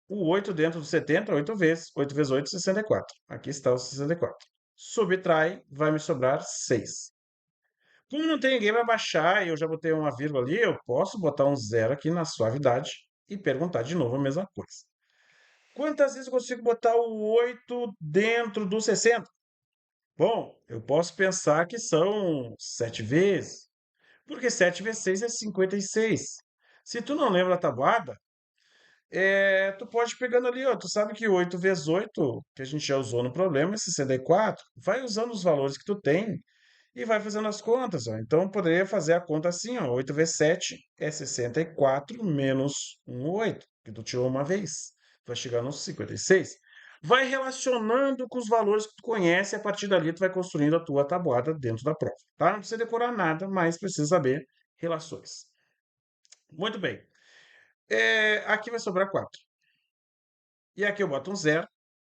8 dentro do 70, 8 vezes. 8 vezes 8, 64. Aqui está o 64. Subtrai, vai me sobrar 6. Como não tem ninguém para baixar e eu já botei uma vírgula ali, eu posso botar um zero aqui na suavidade e perguntar de novo a mesma coisa. Quantas vezes eu consigo botar o 8 dentro do 60? Bom, eu posso pensar que são 7 vezes, porque 7 vezes 6 é 56. Se tu não lembra a tabuada, tu pode ir pegando ali, ó, tu sabe que 8 vezes 8, que a gente já usou no problema, é 64. Vai usando os valores que tu tem e vai fazendo as contas, ó. Então, eu poderia fazer a conta assim, ó, 8 vezes 7 é 64 menos 8, que tu tirou uma vez. Vai chegar nos 56. Vai relacionando com os valores que tu conhece e a partir dali tu vai construindo a tua tabuada dentro da prova, tá? Não precisa decorar nada, mas precisa saber relações. Muito bem. Aqui vai sobrar 4. E aqui eu boto um zero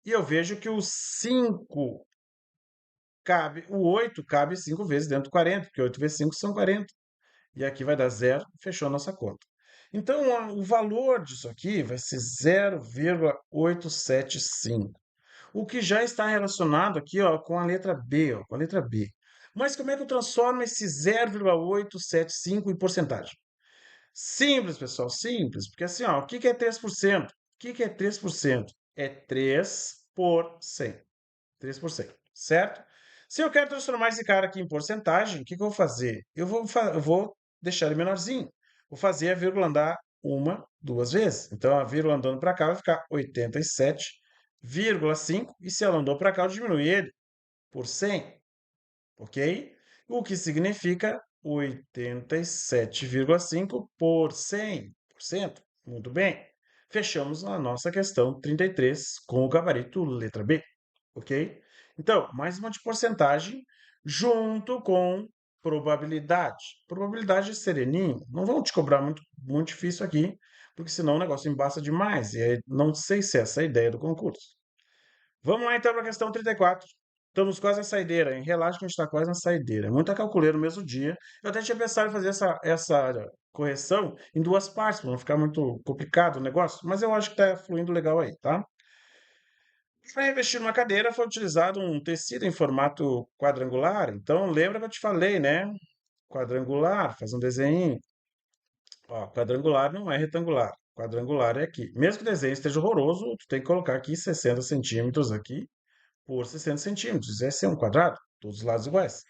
e eu vejo que o 5 cabe, o 8 cabe 5 vezes dentro do 40, porque 8 vezes 5 são 40. E aqui vai dar zero, fechou a nossa conta. Então, o valor disso aqui vai ser 0,875, o que já está relacionado aqui, ó, com a letra B, ó, com a letra B. Mas como é que eu transformo esse 0,875 em porcentagem? Simples, pessoal, simples, porque assim, ó, o que que é 3%? O que que é 3%? É 3 por 100. 3%, certo? Se eu quero transformar esse cara aqui em porcentagem, o que que eu vou fazer? Eu vou deixar ele menorzinho. Vou fazer a vírgula andar uma, duas vezes. Então, a vírgula andando para cá vai ficar 87,5. E se ela andou para cá, eu diminui ele por 100, ok? O que significa 87,5 por 100%. Muito bem. Fechamos a nossa questão 33 com o gabarito letra B, ok? Então, mais uma de porcentagem junto com probabilidade. Probabilidade é sereninho. Não vão te cobrar muito difícil aqui, porque senão o negócio embaça demais. E aí não sei se essa é a ideia do concurso. Vamos lá então para a questão 34. Estamos quase na saideira, hein? Relaxa que a gente está quase na saideira. É muita calculeira no mesmo dia. Eu até tinha pensado em fazer essa correção em duas partes, para não ficar muito complicado o negócio, mas eu acho que está fluindo legal aí, tá? Para revestir uma cadeira foi utilizado um tecido em formato quadrangular. Então, lembra que eu te falei, né? Quadrangular, faz um desenho. Ó, quadrangular não é retangular. Quadrangular é aqui. Mesmo que o desenho esteja horroroso, tu tem que colocar aqui 60 centímetros aqui por 60 centímetros. Esse é um quadrado, todos os lados iguais.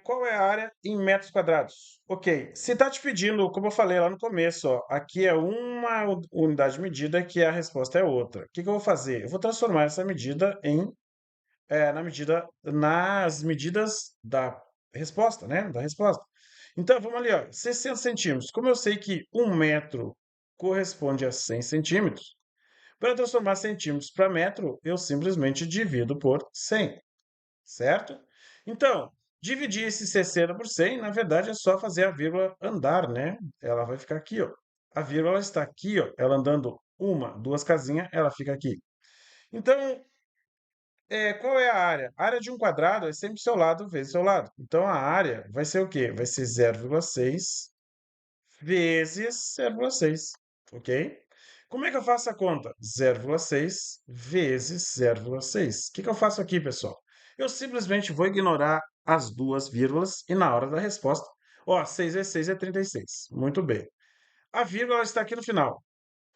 Qual é a área em metros quadrados? Ok, se está te pedindo, como eu falei lá no começo, ó, aqui é uma unidade de medida que a resposta é outra. O que que eu vou fazer? Eu vou transformar essa medida nas medidas da resposta, né? Da resposta. Então, vamos ali, ó, 60 centímetros. Como eu sei que 1 metro corresponde a 100 centímetros, para transformar centímetros para metro, eu simplesmente divido por 100, certo? Então, dividir esse 60 por 100, na verdade, é só fazer a vírgula andar, né? Ela vai ficar aqui, ó. A vírgula está aqui, ó. Ela andando uma, duas casinhas, ela fica aqui. Então, qual é a área? A área de um quadrado é sempre seu lado vezes seu lado. Então, a área vai ser o quê? Vai ser 0,6 vezes 0,6, ok? Como é que eu faço a conta? 0,6 vezes 0,6. O que que eu faço aqui, pessoal? Eu simplesmente vou ignorar as duas vírgulas e na hora da resposta, ó, 6 vezes 6 é 36. Muito bem. A vírgula está aqui no final.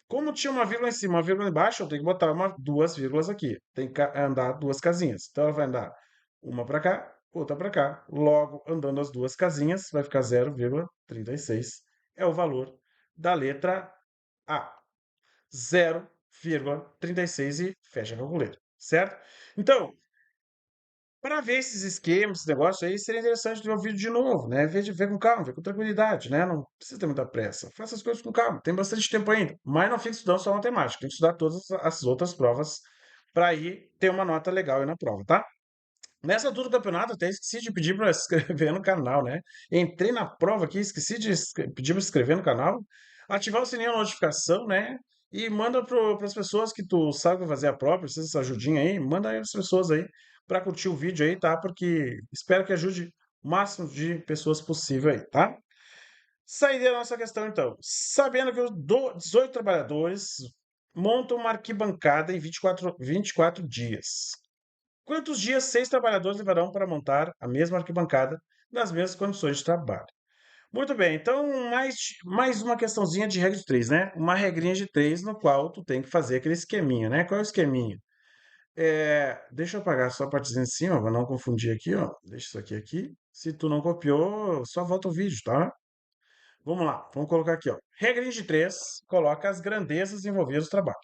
Como tinha uma vírgula em cima, uma vírgula embaixo, eu tenho que botar duas vírgulas aqui. Tem que andar duas casinhas. Então, ela vai andar uma para cá, outra para cá. Logo, andando as duas casinhas, vai ficar 0,36. É o valor da letra A. 0,36 e fecha a calculeira, certo? Então, para ver esses esquemas, esse negócio aí, seria interessante ver o vídeo de novo, né? Ver com calma, ver com tranquilidade, né? Não precisa ter muita pressa. Faça as coisas com calma, tem bastante tempo ainda. Mas não fique estudando só matemática, tem que estudar todas as outras provas para aí ter uma nota legal aí na prova, tá? Nessa altura do campeonato, até esqueci de pedir para se inscrever no canal, né? Entrei na prova aqui, esqueci de pedir para se inscrever no canal, ativar o sininho de notificação, né? E manda para as pessoas que tu sabe que vai fazer a prova, precisa dessa ajudinha aí, manda aí as pessoas aí para curtir o vídeo aí, tá? Porque espero que ajude o máximo de pessoas possível aí, tá? Saideira da nossa questão, então. Sabendo que os 18 trabalhadores montam uma arquibancada em 24 dias. Quantos dias 6 trabalhadores levarão para montar a mesma arquibancada nas mesmas condições de trabalho? Muito bem, então mais uma questãozinha de regra de três, né? Uma regrinha de três no qual tu tem que fazer aquele esqueminha, né? Qual é o esqueminha? Deixa eu apagar só a partezinha de cima, para não confundir aqui, ó. Deixa isso aqui aqui. Se tu não copiou, só volta o vídeo, tá? Vamos lá, vamos colocar aqui, ó. Regrinha de três, coloca as grandezas envolvidas no trabalho.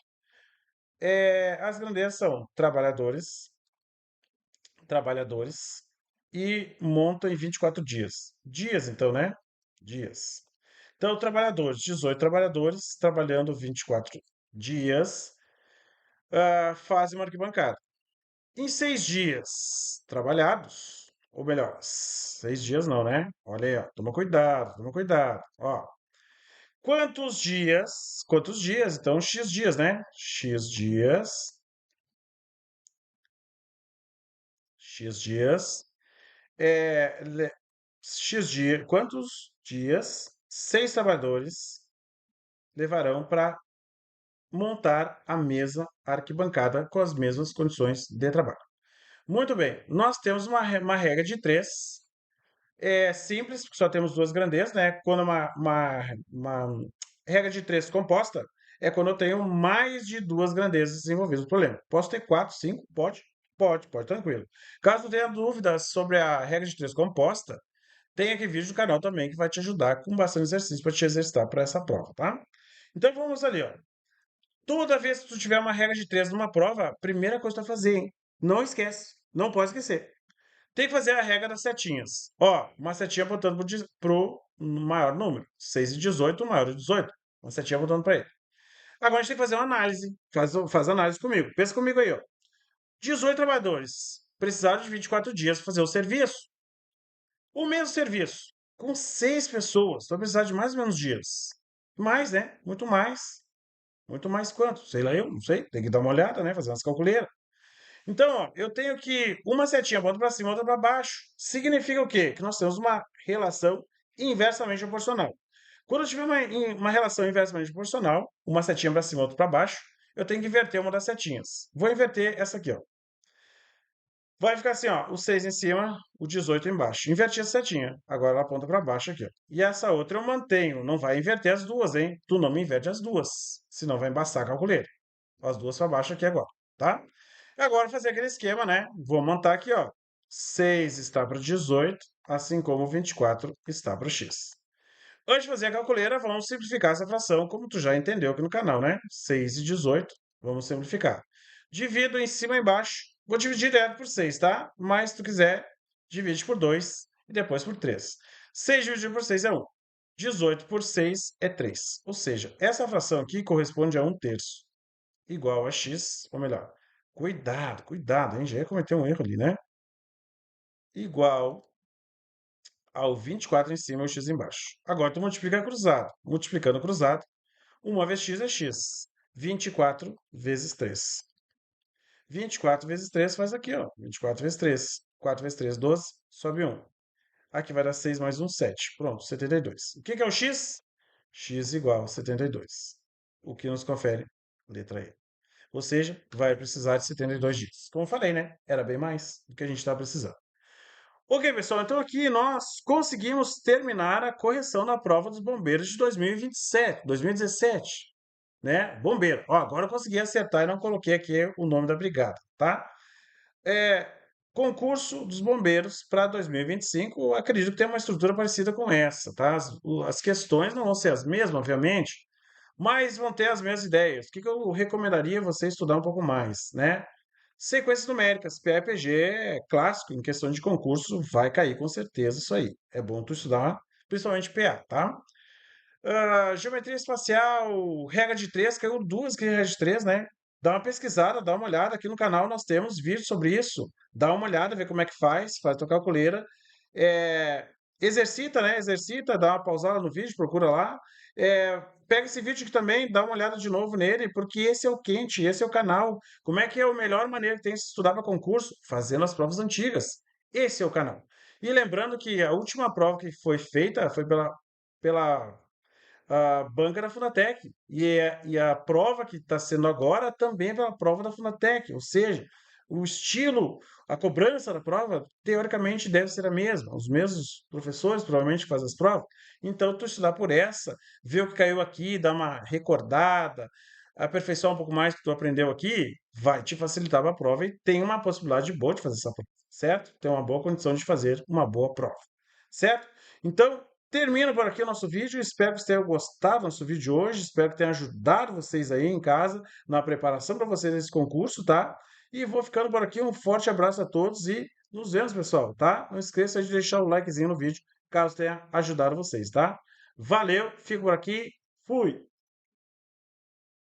As grandezas são trabalhadores e montam em 24 dias. Dias, então, né? Dias. Então, trabalhadores, 18 trabalhadores trabalhando 24 dias, fazem uma arquibancada. Em 6 dias trabalhados, ou melhor, 6 dias não, né? Olha aí, ó, toma cuidado, toma cuidado. Ó, quantos dias? Então, X dias, né? X dias, quantos dias 6 trabalhadores levarão para montar a mesma arquibancada com as mesmas condições de trabalho? Muito bem, nós temos uma regra de três. É simples, porque só temos duas grandezas, né? Quando uma regra de três composta é quando eu tenho mais de duas grandezas envolvidas no problema. Posso ter quatro, cinco? Pode, tranquilo. Caso tenha dúvidas sobre a regra de três composta, tem aqui vídeo do canal também que vai te ajudar com bastante exercício para te exercitar para essa prova, tá? Então vamos ali, ó. Toda vez que tu tiver uma regra de três numa prova, a primeira coisa que tu vai fazer, hein? Não esquece, não pode esquecer. Tem que fazer a regra das setinhas. Ó, uma setinha apontando pro maior número. 6 e 18, o maior de 18. Uma setinha apontando para ele. Agora a gente tem que fazer uma análise. Faz análise comigo. Pensa comigo aí, ó. 18 trabalhadores precisaram de 24 dias para fazer o serviço. O mesmo serviço, com 6 pessoas, vai precisar de mais ou menos dias. Mais, né? Muito mais. Muito mais quanto? Sei lá, eu não sei. Tem que dar uma olhada, né? Fazer umas calculeiras. Então, ó, eu tenho que uma setinha bota para cima, outra para baixo. Significa o quê? Que nós temos uma relação inversamente proporcional. Quando eu tiver uma relação inversamente proporcional, uma setinha para cima, outra para baixo, eu tenho que inverter uma das setinhas. Vou inverter essa aqui, ó. Vai ficar assim, ó, o 6 em cima, o 18 embaixo. Inverti a setinha. Agora ela aponta para baixo aqui, ó. E essa outra eu mantenho. Não vai inverter as duas, hein? Tu não me inverte as duas. Senão vai embaçar a calculeira. As duas para baixo aqui agora, tá? E agora fazer aquele esquema, né? Vou montar aqui, ó. 6 está para 18, assim como 24 está para o x. Antes de fazer a calculeira, vamos simplificar essa fração, como tu já entendeu aqui no canal, né? 6 e 18, vamos simplificar. Divido em cima e embaixo. Vou dividir direto por 6, tá? Mas se tu quiser, divide por 2 e depois por 3. 6 dividido por 6 é 1. 18 por 6 é 3. Ou seja, essa fração aqui corresponde a 1/3, igual a x, ou melhor, cuidado, cuidado, hein? Já ia cometer um erro ali, né? Igual ao 24 em cima e o x embaixo. Agora, tu multiplica cruzado. Multiplicando cruzado, 1 vezes x é x. 24 vezes 3. 24 vezes 3 faz aqui, ó. 24 vezes 3. 4 vezes 3, 12. Sobe 1. Aqui vai dar 6 mais 1, 7. Pronto, 72. O que é o x? X igual a 72. O que nos confere? Letra E. Ou seja, vai precisar de 72 dias. Como eu falei, né? Era bem mais do que a gente estava precisando. Ok, pessoal, então aqui nós conseguimos terminar a correção da prova dos bombeiros de 2027, 2017, né? Bombeiro. Ó, agora eu consegui acertar e não coloquei aqui o nome da brigada, tá? É, concurso dos bombeiros para 2025, eu acredito que tem uma estrutura parecida com essa, tá? As questões não vão ser as mesmas, obviamente, mas vão ter as mesmas ideias. O que que eu recomendaria você estudar um pouco mais, né? Sequências numéricas, PA e PG é clássico, em questão de concurso, vai cair com certeza isso aí. É bom tu estudar, principalmente PA, tá? Geometria espacial, regra de três, caiu duas que regra de três, né? Dá uma pesquisada, dá uma olhada. Aqui no canal nós temos vídeos sobre isso. Dá uma olhada, vê como é que faz tua calculeira. É, exercita, né? Exercita, dá uma pausada no vídeo, procura lá. Pega esse vídeo aqui também, dá uma olhada de novo nele, porque esse é o quente, esse é o canal. Como é que é a melhor maneira que tem de se estudar para concurso? Fazendo as provas antigas. Esse é o canal. E lembrando que a última prova que foi feita foi pela a banca da Funatec. E a prova que está sendo agora também é pela prova da Funatec. Ou seja, o estilo, a cobrança da prova, teoricamente deve ser a mesma. Os mesmos professores provavelmente fazem as provas. Então, tu estudar por essa, ver o que caiu aqui, dar uma recordada, aperfeiçoar um pouco mais o que tu aprendeu aqui, vai te facilitar a prova e tem uma possibilidade boa de fazer essa prova, certo? Tem uma boa condição de fazer uma boa prova, certo? Então, termino por aqui o nosso vídeo. Espero que vocês tenham gostado do nosso vídeo de hoje. Espero que tenha ajudado vocês aí em casa na preparação para vocês desse concurso, tá? E vou ficando por aqui. Um forte abraço a todos e nos vemos, pessoal, tá? Não esqueça de deixar o likezinho no vídeo, caso tenha ajudado vocês, tá? Valeu, fico por aqui. Fui!